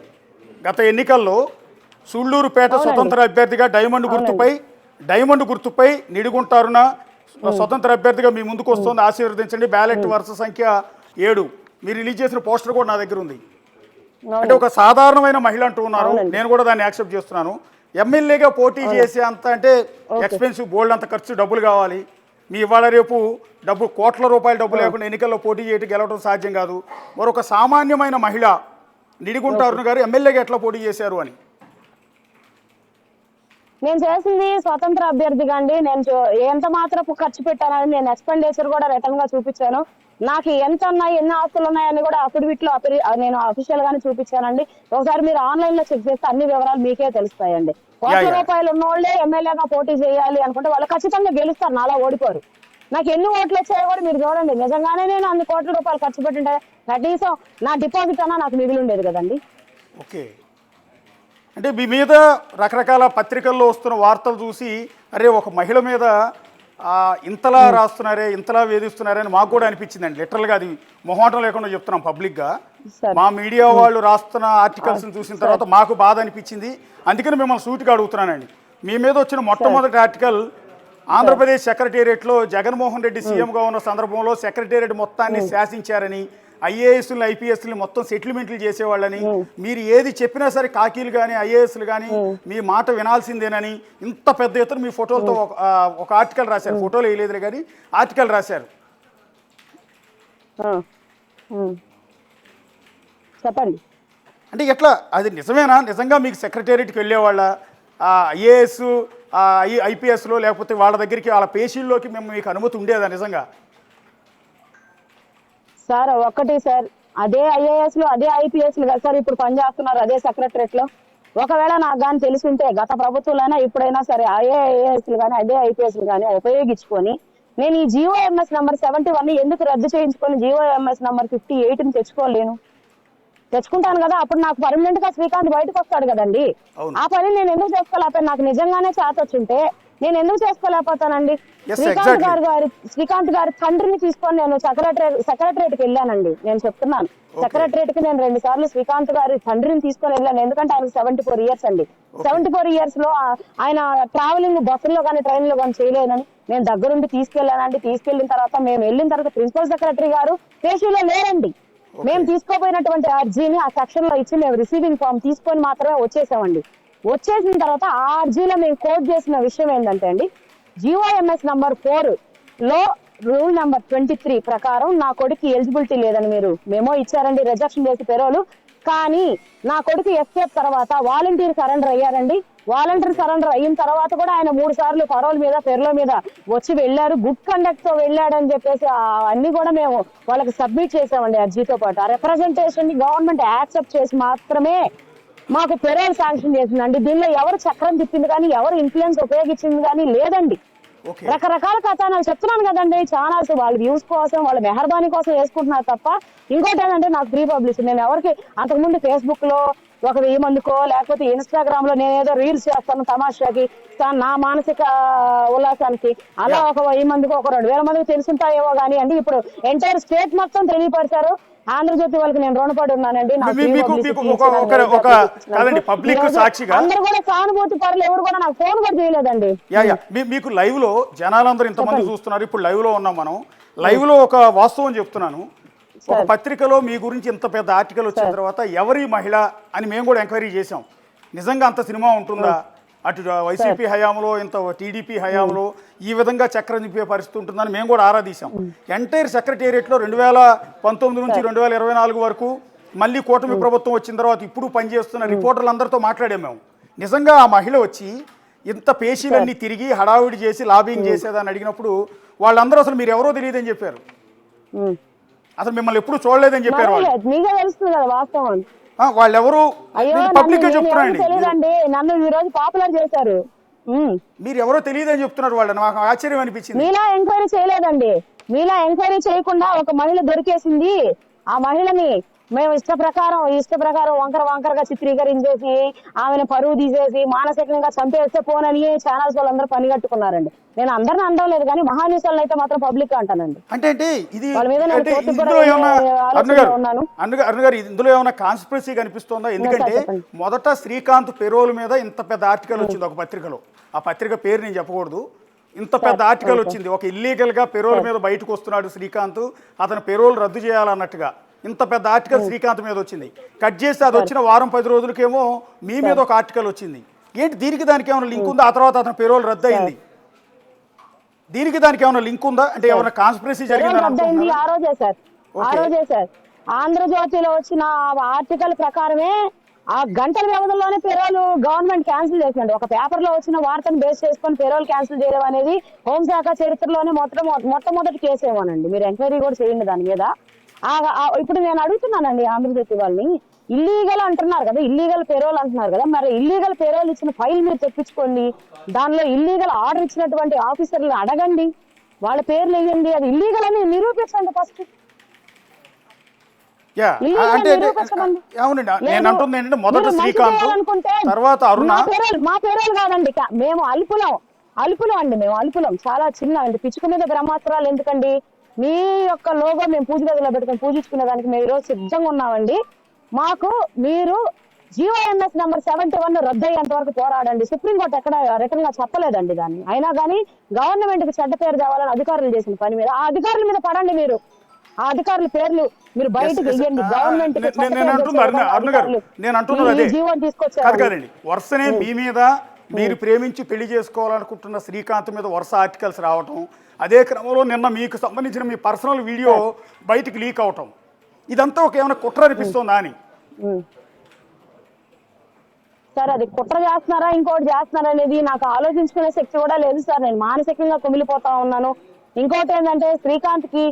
Speaker 3: గత ఎన్నికల్లో. సూళ్లూరుపేట స్వతంత్ర అభ్యర్థిగా డైమండ్ గుర్తుపై నిడుగుంటారున స్వతంత్ర అభ్యర్థిగా మీ ముందుకు వస్తుంది, ఆశీర్వదించండి. బ్యాలెట్ వరుస సంఖ్య 7. మీరు రిలీజ్ చేసిన పోస్టర్ కూడా నా దగ్గర ఉంది. అంటే ఒక సాధారణమైన మహిళ అంటూ ఉన్నారు, నేను కూడా దాన్ని యాక్సెప్ట్ చేస్తున్నాను. ఎమ్మెల్యేగా పోటీ చేసే అంత అంటే ఎక్స్పెన్సివ్, బోల్డ్ అంత ఖర్చు, డబ్బులు కావాలి. మీ ఇవాళ రేపు కోట్ల రూపాయల డబ్బు లేకుండా ఎన్నికల్లో పోటీ చేయడం గెలవడం సాధ్యం కాదు. మరొక సామాన్యమైన మహిళ నిడిగుంటారును గారు ఎమ్మెల్యేగా ఎట్లా పోటీ చేశారు అని.
Speaker 4: నేను చేసింది స్వతంత్ర అభ్యర్థిగా అండి. నేను ఎంత మాత్రపు ఖర్చు పెట్టానని నేను ఎక్స్పెండిచర్ కూడా రిటర్న్ గా చూపించాను. నాకు ఎంత ఉన్నాయి, ఎన్ని ఆస్తులు ఉన్నాయని కూడా అఫిడవిట్ లో నేను అఫీషియల్ గానే చూపించానండి. ఒకసారి మీరు ఆన్లైన్ లో చెక్ చేస్తే అన్ని వివరాలు మీకే తెలుస్తాయండి. కోట్ల రూపాయలు ఉన్న వాళ్ళే ఎమ్మెల్యేగా పోటీ చేయాలి అనుకుంటే వాళ్ళు ఖచ్చితంగా గెలుస్తారు, నాలా ఓడిపోరు. నాకు ఎన్ని ఓట్లు వచ్చాయో కూడా మీరు చూడండి. నిజంగానే నేను అన్ని కోట్ల రూపాయలు ఖర్చు పెట్టింటే కనీసం నా డిపాజిట్ అన్నా నాకు మిగిలి ఉండేది కదండి.
Speaker 3: ఓకే, అంటే మీ మీద రకరకాల పత్రికల్లో వస్తున్న వార్తలు చూసి అరే ఒక మహిళ మీద ఇంతలా రాస్తున్నారే, ఇంతలా వేధిస్తున్నారే అని మాకు కూడా అనిపించిందండి. లిటరల్గా అది మొహమాటం లేకుండా చెప్తున్నాం పబ్లిక్గా. మా మీడియా వాళ్ళు రాస్తున్న ఆర్టికల్స్ని చూసిన తర్వాత మాకు బాధ అనిపించింది. అందుకని మిమ్మల్ని సూటిగా అడుగుతున్నానండి. మీ మీద వచ్చిన మొట్టమొదటి ఆర్టికల్ ఆంధ్రప్రదేశ్ సెక్రటేరియట్లో జగన్మోహన్ రెడ్డి సీఎంగా ఉన్న సందర్భంలో సెక్రటేరియట్ మొత్తాన్ని శాసించారని, ఐఏఎస్లు ఐపీఎస్లు మొత్తం సెటిల్మెంట్లు చేసేవాళ్ళని, మీరు ఏది చెప్పినా సరే కాకీలు కానీ ఐఏఎస్లు కానీ మీ మాట వినాల్సిందేనని ఇంత పెద్ద ఎత్తున మీ ఫోటోలతో ఒక ఆర్టికల్ రాశారు. ఫోటోలు వేయలేదులే కానీ ఆర్టికల్ రాశారు.
Speaker 4: చెప్పండి,
Speaker 3: అంటే ఎట్లా, అది నిజమేనా? నిజంగా మీకు సెక్రటేరియట్కి వెళ్ళేవాళ్ళ ఐఏఎస్ ఐపీఎస్లో, లేకపోతే వాళ్ళ దగ్గరికి వాళ్ళ పేషీల్లోకి మీకు అనుమతి ఉండేదా నిజంగా?
Speaker 4: సార్ ఒకటి సార్, అదే ఐఏఎస్ లు అదే ఐపీఎస్లు కదా సార్ ఇప్పుడు పనిచేస్తున్నారు అదే సెక్రటరేట్ లో. ఒకవేళ నాకు కానీ తెలిసి ఉంటే గత ప్రభుత్వంలోనే ఇప్పుడైనా సరే ఐఏఎస్లు కానీ అదే ఐపీఎస్లు కానీ ఉపయోగించుకొని నేను ఈ జీఓఎంఎస్ నంబర్ 71 ఎందుకు రద్దు చేయించుకొని జీఓఎంఎస్ నంబర్ 58 తెచ్చుకోలేను? తెచ్చుకుంటాను కదా, అప్పుడు నాకు పర్మనెంట్ గా శ్రీకాంత్ బయటకు వస్తాడు కదండి. ఆ పని నేను ఎందుకు చేసుకోలేకపోయాను? నాకు నిజంగానే చేతొచ్చుంటే నేను ఎందుకు చేసుకోలేకపోతానండి? శ్రీకాంత్ గారి తండ్రిని తీసుకొని నేను సెక్రటరేట్కి వెళ్ళానండి. నేను చెప్తున్నాను, సెక్రటరేట్ కి నేను 2 సార్లు శ్రీకాంత్ గారి తండ్రిని తీసుకొని వెళ్ళాను. ఎందుకంటే ఆయనకు 74 ఇయర్స్ అండి. 74 ఇయర్స్ లో ఆయన ట్రావెలింగ్ బస్సుల్లో కానీ ట్రైన్ లో కానీ చేయలేనని నేను దగ్గరుండి తీసుకెళ్లానండి. తీసుకెళ్లిన తర్వాత మేము వెళ్ళిన తర్వాత ప్రిన్సిపల్ సెక్రటరీ గారు పేషీలో లేరండి. మేము తీసుకోపోయినటువంటి అర్జీని ఆ సెక్షన్ లో ఇచ్చి మేము రిసీవింగ్ ఫామ్ తీసుకొని మాత్రమే వచ్చేసామండి. వచ్చేసిన తర్వాత ఆ అర్జీలో మేము కోట్ చేసిన విషయం ఏంటంటే అండి, జీఓఎంఎస్ నంబర్ 4 లో రూల్ నంబర్ 23 ప్రకారం నా కొడుకు ఎలిజిబిలిటీ లేదని మీరు మెమో ఇచ్చారండి, రిజెక్షన్ చేసి పెరోలు. కానీ నా కొడుకు ఎస్కేప్ తర్వాత వాలంటీర్ సరెండర్ అయ్యారండి. వాలంటీర్ సరెండర్ అయిన తర్వాత కూడా ఆయన 3 సార్లు పరోల్ మీద పెరోల మీద వచ్చి వెళ్ళారు. గుడ్ కండక్ట్ తో వెళ్ళాడని చెప్పేసి అన్ని కూడా మేము వాళ్ళకి సబ్మిట్ చేసామండి అర్జీతో పాటు. ఆ రిప్రజెంటేషన్ ని గవర్నమెంట్ యాక్సెప్ట్ చేసి మాత్రమే మాకు పెరోల్ శాంక్షన్ చేసిందండి. దీనిలో ఎవరు చక్రం తిప్పింది కానీ ఎవరు ఇన్ఫ్లుయెన్స్ ఉపయోగించింది కానీ లేదండి.
Speaker 3: Okay.
Speaker 4: రకరకాల కథనాలు చెప్తున్నాను కదండి. ఛానల్స్ వాళ్ళ వ్యూస్ కోసం, వాళ్ళ మెహర్బానీ కోసం వేసుకుంటున్నారు తప్ప ఇంకోటి ఏంటంటే నాకు ఫ్రీ పబ్లిసిటీ. నేను ఎవరికి అంతకుముందు ఫేస్బుక్ లో ఒక 1000 మందికో లేకపోతే ఇన్స్టాగ్రామ్ లో నేనేదో రీల్స్ చేస్తాను తమాషాకి నా మానసిక ఉల్లాసానికి, అలా ఒక 1000 మందికో ఒక 2000 మందికి తెలుసుంటాయేమో కానీ అండి ఇప్పుడు ఎంటైర్ స్టేట్ మొత్తం తెలియపరిచారు. ఆంధ్రజ్యోతి వాళ్ళకి నేను రుణపడి ఉన్నానండి. నాకు free publicity
Speaker 3: కాదండి పబ్లిక్
Speaker 4: ఇచ్చినందుకు.
Speaker 3: సాక్షిగా
Speaker 4: అందరూ కూడా సానుభూతి పరులు ఎవరు కూడా నాకు ఫోన్ కూడా చేయలేదండి.
Speaker 3: మీకు లైవ్ లో జనాలందరూ ఇంతమంది చూస్తున్నారు. ఇప్పుడు లైవ్ లో ఉన్నాం మనం. లైవ్ లో ఒక వాస్తవం చెప్తున్నాను. ఒక పత్రికలో మీ గురించి ఇంత పెద్ద ఆర్టికల్ వచ్చిన తర్వాత ఎవరి మహిళ అని మేము కూడా ఎంక్వైరీ చేసాం. నిజంగా అంత సినిమా ఉంటుందా? అటు వైసీపీ హయాంలో ఇంత టీడీపీ హయాంలో ఈ విధంగా చక్రం తిప్పే పరిస్థితి ఉంటుందని మేము కూడా ఆరాధీశాం. ఎంటైర్ సెక్రటేరియట్లో 2019 నుంచి 2024 వరకు మళ్ళీ కూటమి ప్రభుత్వం వచ్చిన తర్వాత ఇప్పుడు పనిచేస్తున్న రిపోర్టర్లందరితో మాట్లాడాం మేము. నిజంగా ఆ మహిళ వచ్చి ఇంత పేషీలన్నీ తిరిగి హడావిడి చేసి లాబింగ్ చేసేదని అడిగినప్పుడు వాళ్ళందరూ అసలు మీరు ఎవరో తెలియదని చెప్పారు. అసలు మిమ్మల్ని ఎప్పుడు చూడలేదని చెప్పారు వాళ్ళు.
Speaker 4: మీకే తెలుస్తుంది కదా వాస్తవం.
Speaker 3: వాళ్ళెవరు పబ్లిక్ చెప్తున్నారండి.
Speaker 4: తెలియదండి, నన్ను ఈ రోజు పాపులర్ చేశారు.
Speaker 3: మీరు ఎవరో తెలియదని చెప్తున్నారు వాళ్ళు. నాకు ఆశ్చర్యం అనిపించింది.
Speaker 4: మీలా ఎంక్వైరీ చేయలేదండి. మీలా ఎంక్వైరీ చేయకుండా ఒక మహిళ దొరికేసింది. ఆ మహిళని మేము ఇష్ట ప్రకారం వంకరగా చిత్రీకరించేసి ఆమెను పరువు తీసేసి మానసికంగా చంపేస్తే పోనని ఛానల్స్ వాళ్ళందరూ పని కట్టుకున్నారండి. నేను అందరిని అనడం లేదు కానీ మహాన్యూస్ వాళ్ళని అయితే మాత్రం పబ్లిక్ అంటానండి.
Speaker 3: అంటే ఇది
Speaker 4: వాళ్ళ మీద నేను
Speaker 3: ఇందులో ఏమైనా కాన్స్పిరసీ కనిపిస్తుందా? ఎందుకంటే మొదట శ్రీకాంత్ పెరోల్ మీద ఇంత పెద్ద ఆర్టికల్ వచ్చింది ఒక పత్రికలో. ఆ పత్రిక పేరు నేను చెప్పకూడదు. ఇంత పెద్ద ఆర్టికల్ వచ్చింది. ఒక ఇల్లీగల్ గా పెరోల్ మీద బయటకు వస్తున్నాడు శ్రీకాంత్, అతను పెరోల్ రద్దు చేయాలన్నట్టుగా ఇంత పెద్ద ఆర్టికల్ శ్రీకాంత్ మీద వచ్చింది. కట్ చేస్తే అది వచ్చిన వారం 10 రోజులకేమో మీ మీద ఒక ఆర్టికల్ వచ్చింది. ఏంటి దీనికి దానికి ఏమైనా లింక్ ఉందా? ఆ తర్వాత అతను పెరోల్ రద్దు అయింది. దీనికి దానికి ఏమైనా లింక్ ఉందా? అంటే ఏమైనా కాన్స్పిరసీ జరిగిందా?
Speaker 4: ఆ రోజే సార్ ఆంధ్రజ్యోతిలో వచ్చిన ఆర్టికల్ ప్రకారమే ఆ గంటల వ్యవధిలోనే పెరోల్ గవర్నమెంట్ క్యాన్సిల్ చేసింది. ఒక పేపర్ లో వచ్చిన వార్తను బేస్ చేసుకొని పెరోల్ క్యాన్సిల్ చేయడం అనేది హోంశాఖ చరిత్రలోనే మొట్టమొదటి కేసు ఏమోనండి. మీరు ఎంక్వైరీ కూడా చేయండి దాని మీద. ఇప్పుడు నేను అడుగుతున్నానండి ఆంధ్రజ్యోతి వాళ్ళని, ఇల్లీగల్ అంటున్నారు కదా, ఇల్లీగల్ పెరోల్ అంటున్నారు కదా, మరి ఇల్లీగల్ పెరోల్ ఇచ్చిన ఫైల్ మీరు తెప్పించుకోండి. దానిలో ఇల్లీగల్ ఆర్డర్ ఇచ్చినటువంటి ఆఫీసర్లు అడగండి, వాళ్ళ పేర్లు వేయండి, అది ఇల్లీగల్ అని నిరూపించండి ఫస్ట్. మా పేరోల్ కాదండి, మేము అల్పులం అండి. మేము అల్పులం, చాలా చిన్న అండి. పిచ్చుకు మీద బ్రహ్మాస్త్రాలు ఎందుకండి? మీ యొక్క లోగో మేము పూజ గదిలో పెట్టుకుని పూజించుకునే దానికి మేము ఈరోజు సిద్ధంగా ఉన్నామండి. మాకు మీరు GOMS నెంబర్ 71 రద్దు అయ్యేంత వరకు పోరాడండి. సుప్రీంకోర్టు ఎక్కడ రిటర్న్ గా చెప్పలేదండి దాన్ని. అయినా కానీ గవర్నమెంట్ కి చెడ్డ పేరు తేవాలని అధికారులు చేసిన పని మీద ఆ అధికారుల మీద పడండి. మీరు ఆ అధికారుల పేర్లు మీరు బయటకు వెయ్యండి. గవర్నమెంట్
Speaker 3: తీసుకొచ్చారండి. వరుసనే మీ మీద మీరు ప్రేమించి పెళ్లి చేసుకోవాలనుకుంటున్న శ్రీకాంత్ మీద వరుస ఆర్టికల్స్ రావటం, అదే క్రమంలో నిన్న మీకు సంబంధించిన మీ పర్సనల్ వీడియో బయటికి లీక్ అవటం, ఇదంతా ఒక ఏమైనా కుట్ర అనిపిస్తుందా అని?
Speaker 4: సార్ అది కుట్ర చేస్తున్నారా ఇంకోటి చేస్తున్నారా అనేది నాకు ఆలోచించుకునే శక్తి కూడా లేదు సార్. నేను మానసికంగా కుమిలిపోతా ఉన్నాను. ఇంకోటి ఏంటంటే శ్రీకాంత్ కి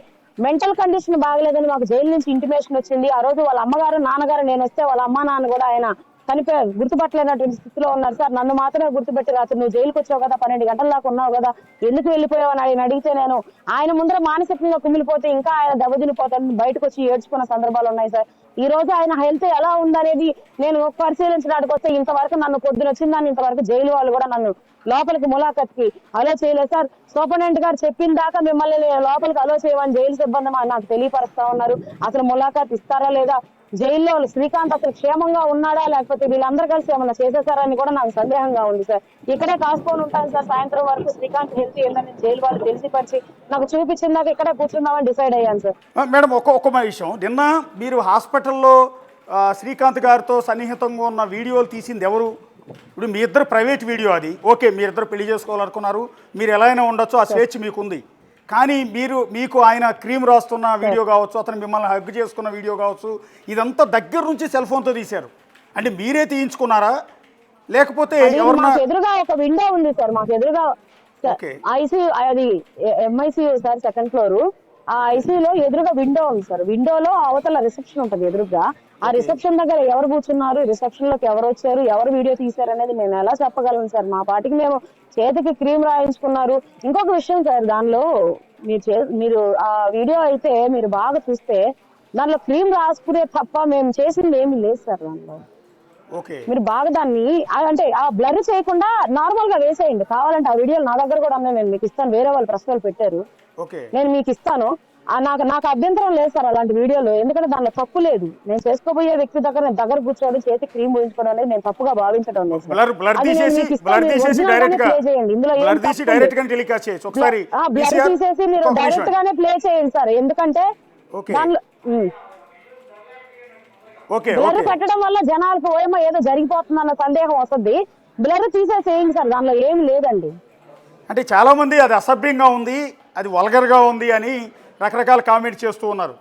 Speaker 4: మెంటల్ కండిషన్ బాగలేదని మాకు జైలు నుంచి ఇంటిమేషన్ వచ్చింది. ఆ రోజు వాళ్ళ అమ్మగారు నాన్నగారు నేను వస్తే వాళ్ళ అమ్మ నాన్న కూడా ఆయన చనిపోయారు, గుర్తుపట్టలేనటువంటి స్థితిలో ఉన్నారు సార్. నన్ను మాత్రమే గుర్తుపెట్టి రాత్రి నువ్వు జైలుకి వచ్చావు కదా, 12 గంటల దాకా ఉన్నావు కదా, ఎందుకు వెళ్ళిపోయావు అని ఆయన అడిగితే నేను ఆయన ముందర మానసికంగా కుమిలిపోతే ఇంకా ఆయన దెబ్బతినిపోతాను బయటకు వచ్చి ఏడ్చుకున్న సందర్భాలు ఉన్నాయి సార్. ఈ రోజు ఆయన హెల్త్ ఎలా ఉందనేది నేను పరిశీలించడానికి వస్తే ఇంతవరకు నన్ను పొద్దున వచ్చిందని ఇంతవరకు జైలు వాళ్ళు కూడా నన్ను లోపలికి ములాఖత్కి అలో చేయలేదు సార్. సూపరింటెండెంట్ గారు చెప్పిన దాకా మిమ్మల్ని లోపలికి అలో చేయమని జైలు సిబ్బంది నాకు తెలియపరుస్తా ఉన్నారు. అసలు ములాఖత్ ఇస్తారా లేదా, జైల్లో శ్రీకాంత్ అసలు క్షేమంగా ఉన్నాడా లేకపోతే వీళ్ళందరూ కలిసి ఏమన్నా చేసేసారని కూడా నాకు సందేహంగా ఉంది సార్. ఇక్కడే కాసుకొని ఉంటాను సార్ సాయంత్రం వరకు. శ్రీకాంత్ హెల్త్ ఏంటని జైలు వాళ్ళు తెలిసిపరిచి నాకు చూపించిందాక ఇక్కడే కూర్చుందామని డిసైడ్ అయ్యాను సార్.
Speaker 3: మేడం ఒక్క విషయం, నిన్న మీరు హాస్పిటల్లో శ్రీకాంత్ గారితో సన్నిహితంగా ఉన్న వీడియోలు తీసింది ఎవరు? ఇప్పుడు మీ ఇద్దరు ప్రైవేట్ వీడియో అది, ఓకే, మీరిద్దరు పెళ్లి చేసుకోవాలనుకున్నారు, మీరు ఎలా అయినా ఉండొచ్చు, ఆ స్వేచ్ఛ మీకుంది. కానీ మీకు ఆయన క్రీమ్ రాస్తున్న వీడియో కావచ్చు, అతను మిమ్మల్ని హగ్ చేసుకున్న వీడియో కావచ్చు, ఇదంతా దగ్గర నుంచి సెల్ ఫోన్తో తీశారు. అంటే మీరే తీయించుకున్నారా లేకపోతే ఎవరన్నా?
Speaker 4: ఎదురుగా ఒక విండో ఉంది సార్, మాకు ఎదురుగా ఐసీయూ, అది MICU సార్, 2nd ఫ్లోర్. ఆ ఐసీయూలో ఎదురుగా విండో ఉంది సార్. విండోలో అవతల రిసెప్షన్ ఉంటది ఎదురుగా. ఆ రిసెప్షన్ దగ్గర ఎవరు కూర్చున్నారు, రిసెప్షన్ లోకి ఎవరు వచ్చారు, ఎవరు వీడియో తీశారు అనేది నేను ఎలా చెప్పగలను సార్? మా పాటికి మేము చేతికి క్రీమ్ రాయించుకున్నారు. ఇంకొక విషయం సార్, దానిలో మీరు ఆ వీడియో అయితే మీరు బాగా చూస్తే దానిలో క్రీమ్ రాసుకునే తప్ప మేము చేసింది ఏమీ లేదు సార్ దానిలో.
Speaker 3: ఓకే,
Speaker 4: మీరు బాగా దాన్ని అంటే ఆ బ్లర్ చేయకుండా నార్మల్ గా వేసేయండి. కావాలంటే ఆ వీడియోలు నా దగ్గర కూడా ఉన్నాయి, నేను మీకు ఇస్తాను. వేరే వాళ్ళు ప్రశ్నలు పెట్టారు,
Speaker 3: ఓకే,
Speaker 4: నేను మీకు ఇస్తాను. నాకు అభ్యంతరం లేదు సార్ అలాంటి వీడియోలు, ఎందుకంటే దానిలో తప్పు లేదు. నేను చేసుకోబోయే వ్యక్తి దగ్గర కూర్చోవడం, చేతి క్రీమ్ పోయించుకోవడం అనేది నేను తప్పుగా భావించడం లేదు సార్.
Speaker 3: బ్లర్
Speaker 4: అది నేను
Speaker 3: తీసేసి
Speaker 4: మీకు ఇస్తాను,
Speaker 3: బ్లర్
Speaker 4: మీరు
Speaker 3: తీసేసి
Speaker 4: original
Speaker 3: డైరెక్ట్
Speaker 4: గానే
Speaker 3: గా
Speaker 4: play చేయండి. ఇందులో ఏం
Speaker 3: బ్లర్
Speaker 4: తప్పు
Speaker 3: తీసి
Speaker 4: లేదు.
Speaker 3: డైరెక్ట్ గా టెలికాస్ట్ చేయొచ్చు ఒకసారి.
Speaker 4: బ్లర్ తీసేసి మీరు డైరెక్ట్ గానే ప్లే చేయండి సార్, ఎందుకంటే
Speaker 3: ఓకే,
Speaker 4: దానిలో
Speaker 3: ఓకే,
Speaker 4: బ్లర్
Speaker 3: ఓకే.
Speaker 4: పెట్టడం వల్ల జనాలకు ఏమో ఏదో జరిగిపోతుందన్న సందేహం వస్తుంది. బ్లర్ తీసేసేయండి సార్, దానిలో ఏమి లేదండి.
Speaker 3: అంటే చాలా మంది అది అసభ్యంగా ఉంది, అది వల్గర్గా ఉంది అని రకరకాల కామెంట్ చేస్తూ ఉన్నారు.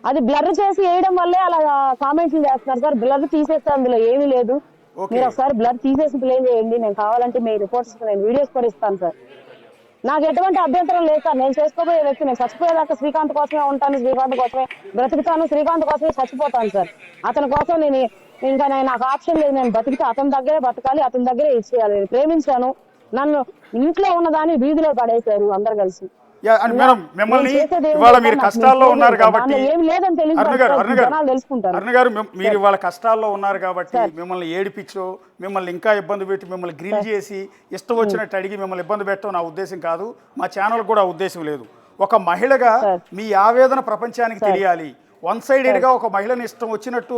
Speaker 4: అది బ్లర్ చేసి వేయడం వల్లే అలా కామెంట్లు చేస్తున్నారు సార్. బ్లర్ తీసేస్తే అందులో ఏమీ లేదు.
Speaker 3: ఓకే.
Speaker 4: మీరు ఒకసారి బ్లర్ తీసేసి ప్లే చేయండి, నేను కావాలంటే మీ రిపోర్ట్స్ నేను వీడియోస్ కూడా ఇస్తాను సార్. నాకు ఎటువంటి అభ్యంతరం లేదు సార్. నేను చేసుకోబోయే వ్యక్తి, నేను చచ్చిపోయేదాకా శ్రీకాంత్ కోసమే ఉంటాను, శ్రీకాంత్ కోసమే బ్రతుకుతాను, శ్రీకాంత్ కోసమే చచ్చిపోతాను సార్. అతని కోసం నాకు ఆప్షన్ లేదు. నేను బతికితే అతని దగ్గరే బతకాలి, అతని దగ్గరే ఇచ్చేయాలి. నేను ప్రేమించాను, నన్ను ఇంట్లో ఉన్నదాన్ని వీధిలో పడేశారు అందరు కలిసి.
Speaker 3: మేడం, మిమ్మల్ని ఇవాళ మీరు కష్టాల్లో ఉన్నారు కాబట్టి
Speaker 4: ఏం లేదని తెలుసుకుంటారు.
Speaker 3: అరుణ గారు, మీరు ఇవాళ కష్టాల్లో ఉన్నారు కాబట్టి మిమ్మల్ని ఏడిపించో, మిమ్మల్ని ఇంకా ఇబ్బంది పెట్టి, మిమ్మల్ని గ్రిల్ చేసి ఇష్టం వచ్చినట్టు అడిగి మిమ్మల్ని ఇబ్బంది పెట్టడం నా ఉద్దేశం కాదు, మా ఛానల్ కూడా ఉద్దేశం లేదు. ఒక మహిళగా మీ ఆవేదన ప్రపంచానికి తెలియాలి. వన్ సైడెడ్గా ఒక మహిళని ఇష్టం వచ్చినట్టు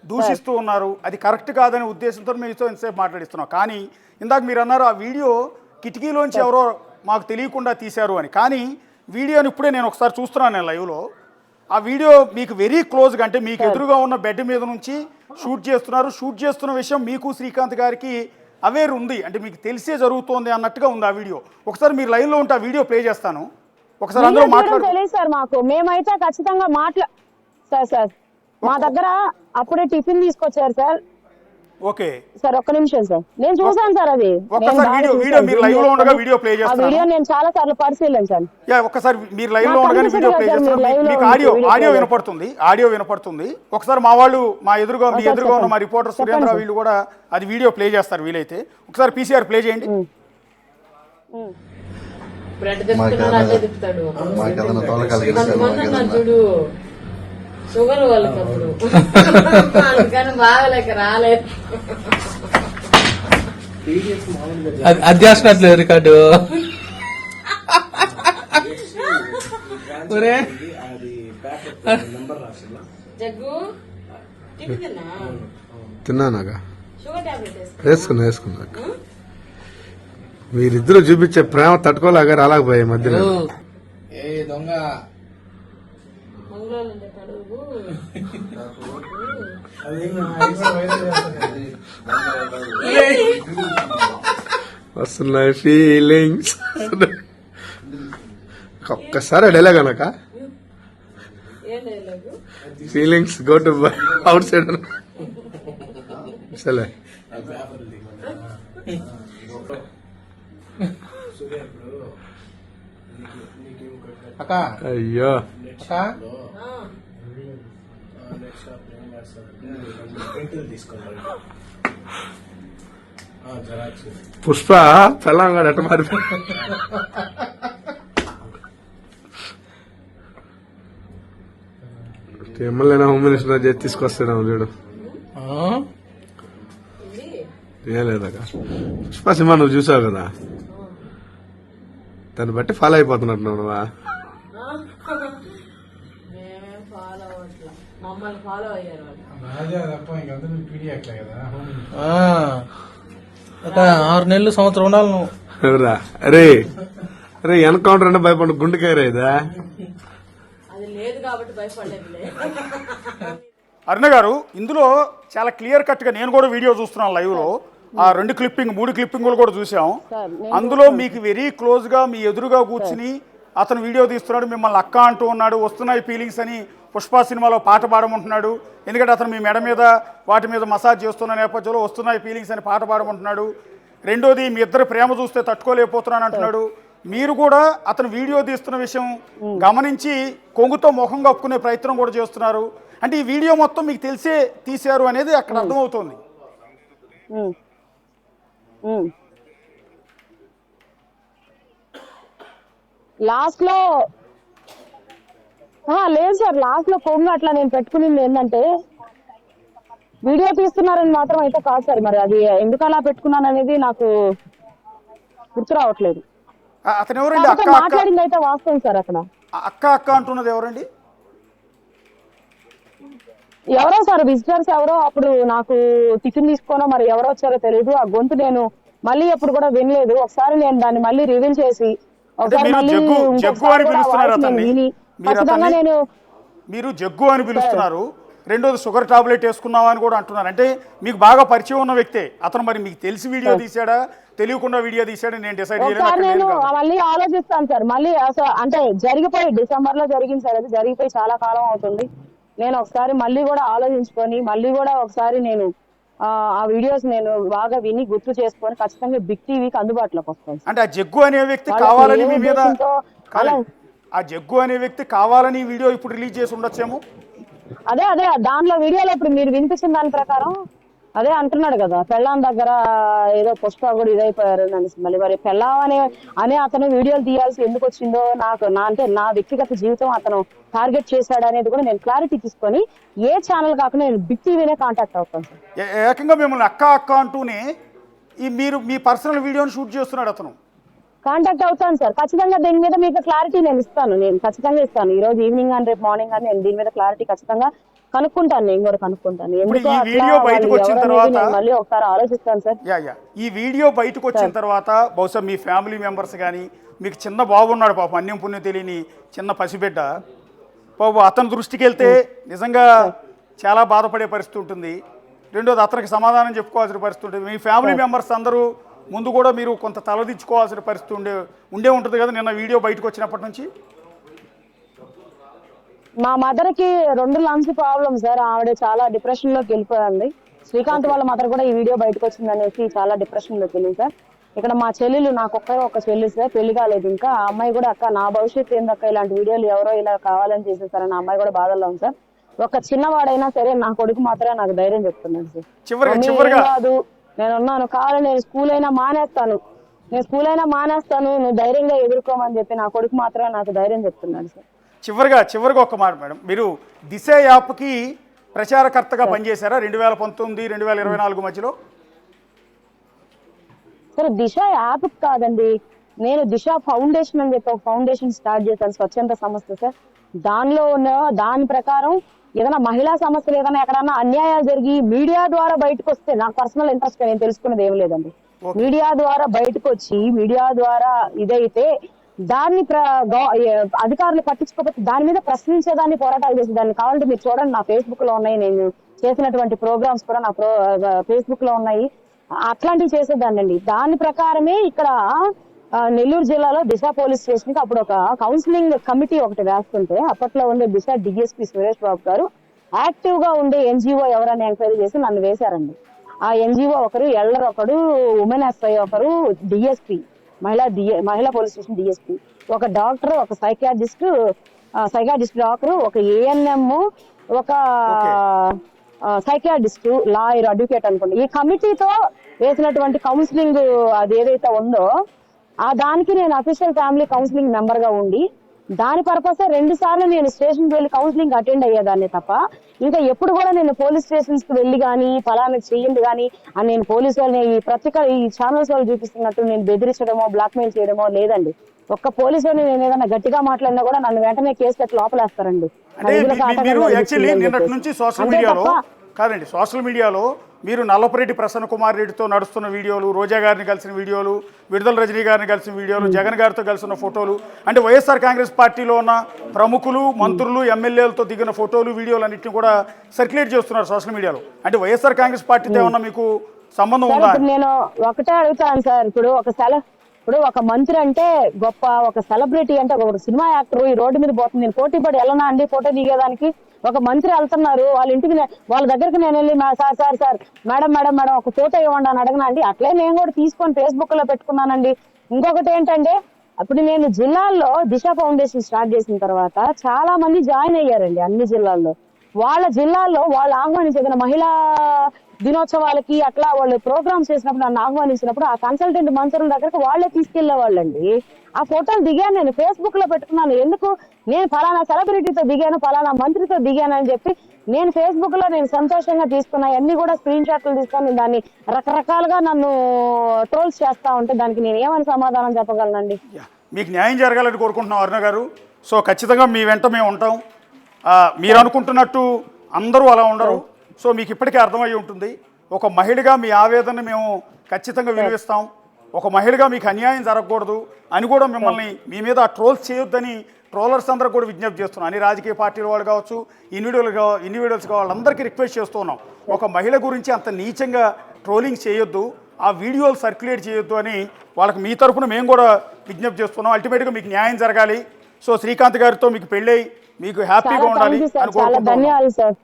Speaker 3: దూషిస్తూ ఉన్నారు, అది కరెక్ట్ కాదనే ఉద్దేశంతో మీతో ఇంతసేపు మాట్లాడిస్తున్నాం. కానీ ఇందాక మీరు అన్నారు ఆ వీడియో కిటికీలోంచి ఎవరో మాకు తెలియకుండా తీశారు అని. కానీ వీడియోని ఇప్పుడే నేను ఒకసారి చూస్తున్నాను నేను లైవ్లో. ఆ వీడియో మీకు వెరీ క్లోజ్గా, అంటే మీకు ఎదురుగా ఉన్న బెడ్ మీద నుంచి షూట్ చేస్తున్నారు. షూట్ చేస్తున్న విషయం మీకు శ్రీకాంత్ గారికి అవేర్ ఉంది, అంటే మీకు తెలిసే జరుగుతోంది అన్నట్టుగా ఉంది ఆ వీడియో. ఒకసారి మీరు లైవ్లో ఉంటే ఆ వీడియో ప్లే చేస్తాను, ఒకసారి అందరూ
Speaker 4: తెలియదు సార్ మాకు. మేమైతే ఖచ్చితంగా సార్ మా దగ్గర అప్పుడే టిఫిన్ తీసుకొచ్చారు సార్.
Speaker 3: ఓకే
Speaker 4: సార్, ఒక్క నిమిషం సార్, నేను చూసాను సార్. అది
Speaker 3: వీడియో మీరు లైవ్ లో ఉండగా వీడియో ప్లే చేస్తాను.
Speaker 4: వీడియో నేను చాలా సార్లు పరిశీలించాను.
Speaker 3: ఒక్కసారి మీరు లైవ్ లో ఉండగానే వీడియో ప్లే చేస్తాను. మీకు ఆడియో వినపడుతుంది. ఒకసారి మా వాళ్ళు మీ ఎదురుగా ఉన్న మా రిపోర్టర్ సురేంద్ర వీళ్ళు కూడా అది వీడియో ప్లే చేస్తారు వీలైతే. ఒకసారి పీసీఆర్ ప్లే చేయండి.
Speaker 5: చూడు షుగర్ వాళ్ళకి అప్పుడు అందుకని బాగలేక రాలేదు.
Speaker 6: అది చేసినట్లేదు రికార్డు.
Speaker 5: జగ్గు
Speaker 2: తిన్నానాగా
Speaker 5: షుగర్ టాబ్లెట్
Speaker 2: వేసుకున్నా. మీరిద్దరు చూపించే ప్రేమ తట్టుకోలేక రాలేకపోయాయి మధ్యలో.
Speaker 6: ఏ దొంగ
Speaker 2: వస్తున్నాయి ఫీలింగ్స్. ఒక్కసారి డైలాగ్ అనక feelings go to out side సరే.
Speaker 6: అక్క
Speaker 2: అయ్యో పుష్ప తెలంగాణ ఎట్ట మారిపోయి ఎమ్మెల్యేనా హోమ్ మినిస్టర్ చేసి తీసుకొస్తాడు చూడు. ఏం లేదక్క, పుష్ప సినిమా నువ్వు చూసావు కదా, దాన్ని బట్టి ఫాలో అయిపోతున్నట్టు నువ్వా?
Speaker 5: ఫాలో అయ్యారు.
Speaker 6: 6 నెలలు సంవత్సరం ఉండాలి నువ్వు.
Speaker 2: ఎవరా? అరే ఎన్కౌంటర్ అంటే భయపడి గుండెకాయరా ఇదా?
Speaker 5: అది లేదు కాబట్టి భయపడలేదులే.
Speaker 3: అరుణ గారు, ఇందులో చాలా క్లియర్ కట్ గా నేను కూడా వీడియో చూస్తున్నాను లైవ్ లో. ఆ 3 క్లిప్పింగులు కూడా చూసాం. అందులో మీకు వెరీ క్లోజ్ గా మీ ఎదురుగా కూర్చుని అతను వీడియో తీస్తున్నాడు, మిమ్మల్ని అక్క అంటూ ఉన్నాడు, వస్తున్నాయి ఫీలింగ్స్ అని పుష్ప సినిమాలో పాట పాడమంటున్నాడు. ఎందుకంటే అతను మీ మెడ మీద వాటి మీద మసాజ్ చేస్తున్న నేపథ్యంలో వస్తున్నాయి ఫీలింగ్స్ అని పాట పాడమంటున్నాడు. రెండోది, మీ ఇద్దరు ప్రేమ చూస్తే తట్టుకోలేకపోతున్నాను అంటున్నాడు. మీరు కూడా అతను వీడియో తీస్తున్న విషయం గమనించి కొంగుతో ముఖం కప్పుకునే ప్రయత్నం కూడా చేస్తున్నారు. అంటే ఈ వీడియో మొత్తం మీకు తెలిసే తీశారు అనేది అక్కడ అర్థమవుతోంది.
Speaker 4: లాస్ట్ లో లేదు సార్, లాస్ట్ లో కొంగు అట్లా నేను పెట్టుకునింది ఏంటంటే వీడియో తీస్తున్నారని మాత్రం అయితే కాదు సార్. మరి అది ఎందుకు అలా పెట్టుకున్నాను అనేది నాకు గుర్తు రావట్లేదు.
Speaker 3: అతను ఎవరండి? అక్క
Speaker 4: మాట్లాడింది అయితే వాస్తవం సార్. అక్కడ
Speaker 3: అక్క అక్క అంటున్నది ఎవరండి?
Speaker 4: ఎవరో సార్ విజిటర్స్ ఎవరో, అప్పుడు నాకు టిఫిన్ తీసుకోనో మరి ఎవరో వచ్చారో తెలియదు. ఆ గొంతు నేను మళ్ళీ ఎప్పుడు కూడా వినలేదు. ఒకసారి నేను దాన్ని మళ్ళీ రివీల్ చేసి ఒకసారి మళ్ళీ
Speaker 3: మీరు జగ్గు అని పిలుస్తున్నారు, రెండోది షుగర్ టాబ్లెట్ వేసుకున్నావా అని కూడా అంటున్నారు. అంటే మీకు బాగా పరిచయం ఉన్న వ్యక్తే అతను. మరి మీకు తెలిసి వీడియో తీసాడా తెలియకుండా వీడియో తీసాడా నేను డిసైడ్ చేయలేదు.
Speaker 4: నేను మళ్ళీ ఆలోచిస్తాను సార్. మళ్ళీ అంటే జరిగిపోయి డిసెంబర్ లో జరిగింది సార్. అది జరిగిపోయి చాలా కాలం అవుతుంది. నేను ఒకసారి మళ్ళీ కూడా ఆలోచించుకొని మళ్ళీ కూడా ఒకసారి నేను ఆ వీడియోస్ నేను బాగా విని గుర్తు చేసుకొని ఖచ్చితంగా బిగ్ టీవీకి అందుబాటులోకి వస్తాను.
Speaker 3: అంటే ఆ జగ్గు అనే వ్యక్తి కావాలని మీ మీద ఆ జగ్గు అనే వ్యక్తి కావాలని వీడియో ఇప్పుడు రిలీజ్ చేసి ఉండొచ్చేమో.
Speaker 4: అదే దానిలో వీడియోలో ఇప్పుడు మీరు వినిపించిన దాని ప్రకారం అదే అంటున్నాడు కదా, పెళ్ళాం దగ్గర ఏదో పుష్ప కూడా ఇదైపోయారు అనేసి. మళ్ళీ మరి పెళ్ళాం అనే అతను వీడియోలు తీయాల్సి ఎందుకు వచ్చిందో నాకు అంటే నా వ్యక్తిగత జీవితం అతను టార్గెట్ చేశాడు అనేది కూడా నేను క్లారిటీ తీసుకొని ఏ ఛానల్ కాకుండా నేను బిగ్ టీవీనే కాంటాక్ట్ అవుతాను సార్.
Speaker 3: ఏకంగా మిమ్మల్ని అక్క అక్క అంటూనే మీరు మీ పర్సనల్ వీడియోని షూట్ చేస్తున్నాడు అతను.
Speaker 4: కాంటాక్ట్ అవుతాను సార్ ఖచ్చితంగా. దీని మీద మీకు క్లారిటీ నేను ఇస్తాను. నేను ఖచ్చితంగా ఇస్తాను. ఈ రోజు ఈవినింగ్ అని రేపు మార్నింగ్ అని నేను దీని మీద క్లారిటీ ఖచ్చితంగా కనుక్కుంటాను. నేను కూడా కనుక్కుంటాను. ఎందుకు మళ్ళీ ఒకసారి ఆలోచిస్తాను సార్.
Speaker 3: ఈ వీడియో బయటకు వచ్చిన తర్వాత బహుశా మీ ఫ్యామిలీ మెంబర్స్ కానీ, మీకు చిన్న బాబు ఉన్నాడు పాపం, అన్యం పుణ్యం తెలియని చిన్న పసిబిడ్డ బాబు, అతని దృష్టికి వెళ్తే నిజంగా చాలా బాధపడే పరిస్థితి ఉంటుంది. రెండోది అతనికి సమాధానం చెప్పుకోవాల్సిన పరిస్థితి ఉంటుంది. మీ ఫ్యామిలీ మెంబర్స్ అందరూ ముందు కూడా మీరు కొంత తలదించుకోవాల్సిన పరిస్థితి ఉండే ఉంటుంది కదా నిన్న వీడియో బయటకు వచ్చినప్పటి నుంచి.
Speaker 4: మా మదర్ కి 2 లంగ్స్ ప్రాబ్లమ్ సార్. ఆవిడ చాలా డిప్రెషన్ లోకి వెళ్ళిపోయింది. శ్రీకాంత్ వాళ్ళ మదర్ కూడా ఈ వీడియో బయటకు వచ్చింది అనేసి చాలా డిప్రెషన్ లోకి వెళ్ళింది సార్. ఇక్కడ మా చెల్లెలు, నాకు ఒక చెల్లి సార్, పెళ్లి కాలేదు ఇంకా. ఆ అమ్మాయి కూడా అక్క నా భవిష్యత్తు ఏందక్క, ఇలాంటి వీడియోలు ఎవరో ఇలా కావాలని చేసేసారని ఆ అమ్మాయి కూడా బాధల్లో ఉంది సార్. ఒక చిన్నవాడైనా సరే నా కొడుకు మాత్రమే నాకు ధైర్యం చెప్తున్నాడు సార్. కాదు నేనున్నాను, కావాలి నేను స్కూల్ అయినా మానేస్తాను, నువ్వు ధైర్యంగా ఎదుర్కోమని చెప్పి నా కొడుకు మాత్రమే నాకు ధైర్యం చెప్తున్నాడు సార్.
Speaker 3: చివరిగా ఒక మాట మేడం, మీరు దిశ యాప్కి ప్రచారకర్తగా పనిచేశారా 2019, 2024 మధ్యలో?
Speaker 4: సార్ దిశ యాప్ కాదండి, నేను దిశ ఫౌండేషన్ అని చెప్పి ఒక ఫౌండేషన్ స్టార్ట్ చేశాను, స్వచ్ఛంద సంస్థ సార్. దానిలో ఉన్న దాని ప్రకారం ఏదైనా మహిళా సమస్యలు ఏదైనా ఎక్కడన్నా అన్యాయాలు జరిగి మీడియా ద్వారా బయటకు వస్తే, నాకు పర్సనల్ ఇంట్రెస్ట్ నేను తెలుసుకున్నది ఏం లేదండి. మీడియా ద్వారా బయటకు వచ్చి మీడియా ద్వారా ఇదైతే దాన్ని అధికారులు పట్టించుకోకపోతే దాని మీద ప్రశ్నించేదాన్ని, పోరాటాలు చేసేదాన్ని. కావాలంటే మీరు చూడండి, నా ఫేస్బుక్ లో ఉన్నాయి, నేను చేసినటువంటి ప్రోగ్రామ్స్ కూడా నా ఫేస్బుక్ లో ఉన్నాయి. అట్లాంటివి చేసేదాన్ని అండి. దాని ప్రకారమే ఇక్కడ నెల్లూరు జిల్లాలో దిశ పోలీస్ స్టేషన్ కి అప్పుడు ఒక కౌన్సిలింగ్ కమిటీ ఒకటి వేస్తుంటే, అప్పట్లో ఉండే దిశ డిఎస్పీ సురేష్ బాబు గారు యాక్టివ్ గా ఉండే ఎన్జిఓ ఎవరని ఎంక్వైరీ చేసి నన్ను వేశారండి. ఆ ఎన్జిఓ ఒకరు, ఎల్డర్ ఒకరు, ఉమెన్ ఎస్ఐ ఒకరు, డిఎస్పీ మహిళా పోలీస్ స్టేషన్ డిఎస్పీ, ఒక డాక్టర్, ఒక సైకాట్రిస్ట్ డాక్టర్, ఒక ఏఎన్ఎం, ఒక సైకాట్రిస్ట్, లాయర్, అడ్వకేట్ అనుకోండి. ఈ కమిటీతో వేసినటువంటి కౌన్సిలింగ్ అది ఏదైతే ఉందో దానికి నేను అఫీషియల్ ఫ్యామిలీ కౌన్సిలింగ్ మెంబర్ గా ఉండి, దాని పర్పస్ 2 సార్లు నేను స్టేషన్ కి వెళ్ళి కౌన్సిలింగ్ అటెండ్ అయ్యేదాన్ని తప్ప ఇంకా ఎప్పుడు కూడా నేను పోలీస్ స్టేషన్స్ కి వెళ్ళి కానీ ఫలానా చెయ్యండి కానీ అని నేను పోలీసు వాళ్ళని ఈ ఛానల్స్ వాళ్ళు చూపిస్తున్నట్టు నేను బెదిరించడమో బ్లాక్మెయిల్ చేయడమో లేదండి. ఒక్క పోలీసు వాళ్ళని నేను ఏదైనా గట్టిగా మాట్లాడినా కూడా నన్ను వెంటనే కేసు కట్టి లోపలేస్తారండి.
Speaker 3: సోషల్ మీడియాలో మీరు నల్లపరెడ్డి ప్రసన్న కుమార్ రెడ్డితో నడుస్తున్న వీడియోలు, రోజా గారిని కలిసిన వీడియోలు, విడుదల రజనీ గారిని కలిసిన వీడియోలు, జగన్ గారితో కలిసిన ఫోటోలు, అంటే వైఎస్ఆర్ కాంగ్రెస్ పార్టీలో ఉన్న ప్రముఖులు, మంత్రులు, ఎమ్మెల్యేలతో దిగిన ఫోటోలు, వీడియోలు అన్నింటినీ కూడా సర్క్యులేట్ చేస్తున్నారు సోషల్ మీడియాలో. అంటే వైఎస్ఆర్ కాంగ్రెస్ పార్టీతో ఏమన్నా మీకు సంబంధం ఉందా?
Speaker 4: నేను ఒకటే అడుగుతాను సార్, ఇప్పుడు ఒక మంత్రి అంటే గొప్ప, ఒక సెలబ్రిటీ అంటే ఒక సినిమా యాక్టర్ ఈ రోడ్డు మీద పోతుంది, నేను పోటీ పడి వెళ్ళనా అండి ఫోటో దిగేదానికి? ఒక మంత్రి వెళ్తున్నారు, వాళ్ళ ఇంటికి వాళ్ళ దగ్గరికి నేను వెళ్ళి సార్ మేడం ఒక ఫోటో ఇవ్వండి అని అడగనా అండి? అట్లే నేను కూడా తీసుకొని ఫేస్బుక్ లో పెట్టుకున్నానండి. ఇంకొకటి ఏంటంటే అప్పుడు నేను జిల్లాల్లో దిశ ఫౌండేషన్ స్టార్ట్ చేసిన తర్వాత చాలా మంది జాయిన్ అయ్యారండి అన్ని జిల్లాల్లో. వాళ్ళ జిల్లాల్లో వాళ్ళు ఆహ్వానించిన మహిళా దినోత్సవాలకి అట్లా వాళ్ళు ప్రోగ్రామ్స్ చేసినప్పుడు నన్ను ఆహ్వానించినప్పుడు ఆ కన్సల్టెంట్ మంత్రుల దగ్గరకు వాళ్ళే తీసుకెళ్లే వాళ్ళండి. ఆ ఫోటోలు దిగాను, నేను ఫేస్బుక్ లో పెట్టుకున్నాను. ఎందుకు నేను ఫలానా సెలబ్రిటీతో దిగాను, ఫలానా మంత్రితో దిగాను అని చెప్పి నేను ఫేస్బుక్ లో నేను సంతోషంగా తీసుకున్నా. అన్ని కూడా స్క్రీన్ షాట్లు తీసుకొని దాన్ని రకరకాలుగా నన్ను ట్రోల్స్ చేస్తా ఉంటే దానికి నేను ఏమని సమాధానం చెప్పగలనండి?
Speaker 3: మీకు న్యాయం జరగాలని కోరుకుంటున్నాం అరుణ గారు. సో ఖచ్చితంగా మీ వెంట మేము ఉంటాం. మీరు అనుకుంటున్నట్టు అందరూ అలా ఉండరు. సో మీకు ఇప్పటికే అర్థమై ఉంటుంది. ఒక మహిళగా మీ ఆవేదనని మేము ఖచ్చితంగా విలువిస్తాం. ఒక మహిళగా మీకు అన్యాయం జరగకూడదు అని కూడా మిమ్మల్ని మీ మీద ట్రోల్స్ చేయొద్దని ట్రోలర్స్ అందరూ కూడా విజ్ఞప్తి చేస్తున్నాం. అన్ని రాజకీయ పార్టీల వాళ్ళు కావచ్చు, ఇండివిజువల్స్గా వాళ్ళందరికీ రిక్వెస్ట్ చేస్తున్నాం. ఒక మహిళ గురించి అంత నీచంగా ట్రోలింగ్ చేయొద్దు, ఆ వీడియోలు సర్క్యులేట్ చేయొద్దు అని వాళ్ళకి మీ తరఫున మేము కూడా విజ్ఞప్తి చేస్తున్నాం. అల్టిమేట్గా మీకు న్యాయం జరగాలి. సో శ్రీకాంత్ గారితో మీకు పెళ్ళై మీకు హ్యాపీగా ఉండాలి అని
Speaker 4: చాలా
Speaker 3: కోరుకుంటున్నాం.
Speaker 4: ధన్యవాదాలు సార్.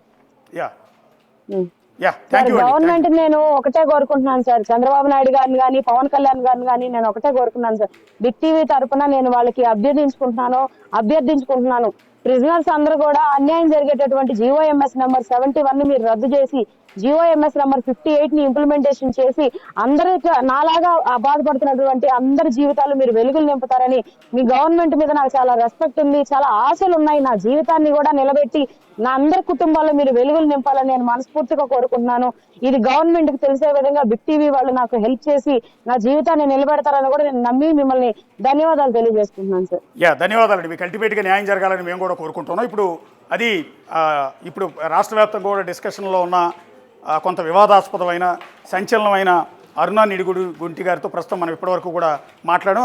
Speaker 3: Thank you.
Speaker 4: గవర్నమెంట్ నేను ఒకటే కోరుకుంటున్నాను సార్, చంద్రబాబు నాయుడు గారిని కానీ పవన్ కళ్యాణ్ గారిని కానీ నేను ఒకటే కోరుకున్నాను సార్. బిగ్ టీవీ తరఫున నేను వాళ్ళకి అభ్యర్థించుకుంటున్నాను. ప్రిజనర్స్ అందరూ కూడా అన్యాయం జరిగేటటువంటి జీఓఎంఎస్ నెంబర్ 71 మీరు రద్దు చేసి జీఓఎంఎస్ నెంబర్ 58 ని ఇంప్లిమెంటేషన్ చేసి అందరికి నాలాగా బాధపడుతున్నటువంటి అందరి జీవితాలు మీరు వెలుగులు నింపుతారని, మీ గవర్నమెంట్ మీద నాకు చాలా రెస్పెక్ట్ ఉంది, చాలా ఆశలు ఉన్నాయి. నా జీవితాన్ని కూడా నిలబెట్టి నా అందరి కుటుంబాల్లో మీరు వెలుగులు నింపాలని నేను మనస్ఫూర్తిగా కోరుకుంటున్నాను. ఇది గవర్నమెంట్ కి తెలిసే విధంగా బిగ్ టీవీ వాళ్ళు నాకు హెల్ప్ చేసి నా జీవితాన్ని నిలబెడతారని కూడా నేను నమ్మి మిమ్మల్ని ధన్యవాదాలు తెలియజేసుకుంటున్నాను సార్.
Speaker 3: ధన్యవాదాలండి. మీకు అల్టిమేట్గా న్యాయం జరగాలని మేము కూడా కోరుకుంటున్నాం. ఇప్పుడు రాష్ట్ర వ్యాప్తంగా కూడా డిస్కషన్లో ఉన్న కొంత వివాదాస్పదమైన సంచలనమైన అరుణ నిడిగుడి గుంటి గారితో ప్రస్తుతం మనం ఇప్పటివరకు కూడా మాట్లాడాం.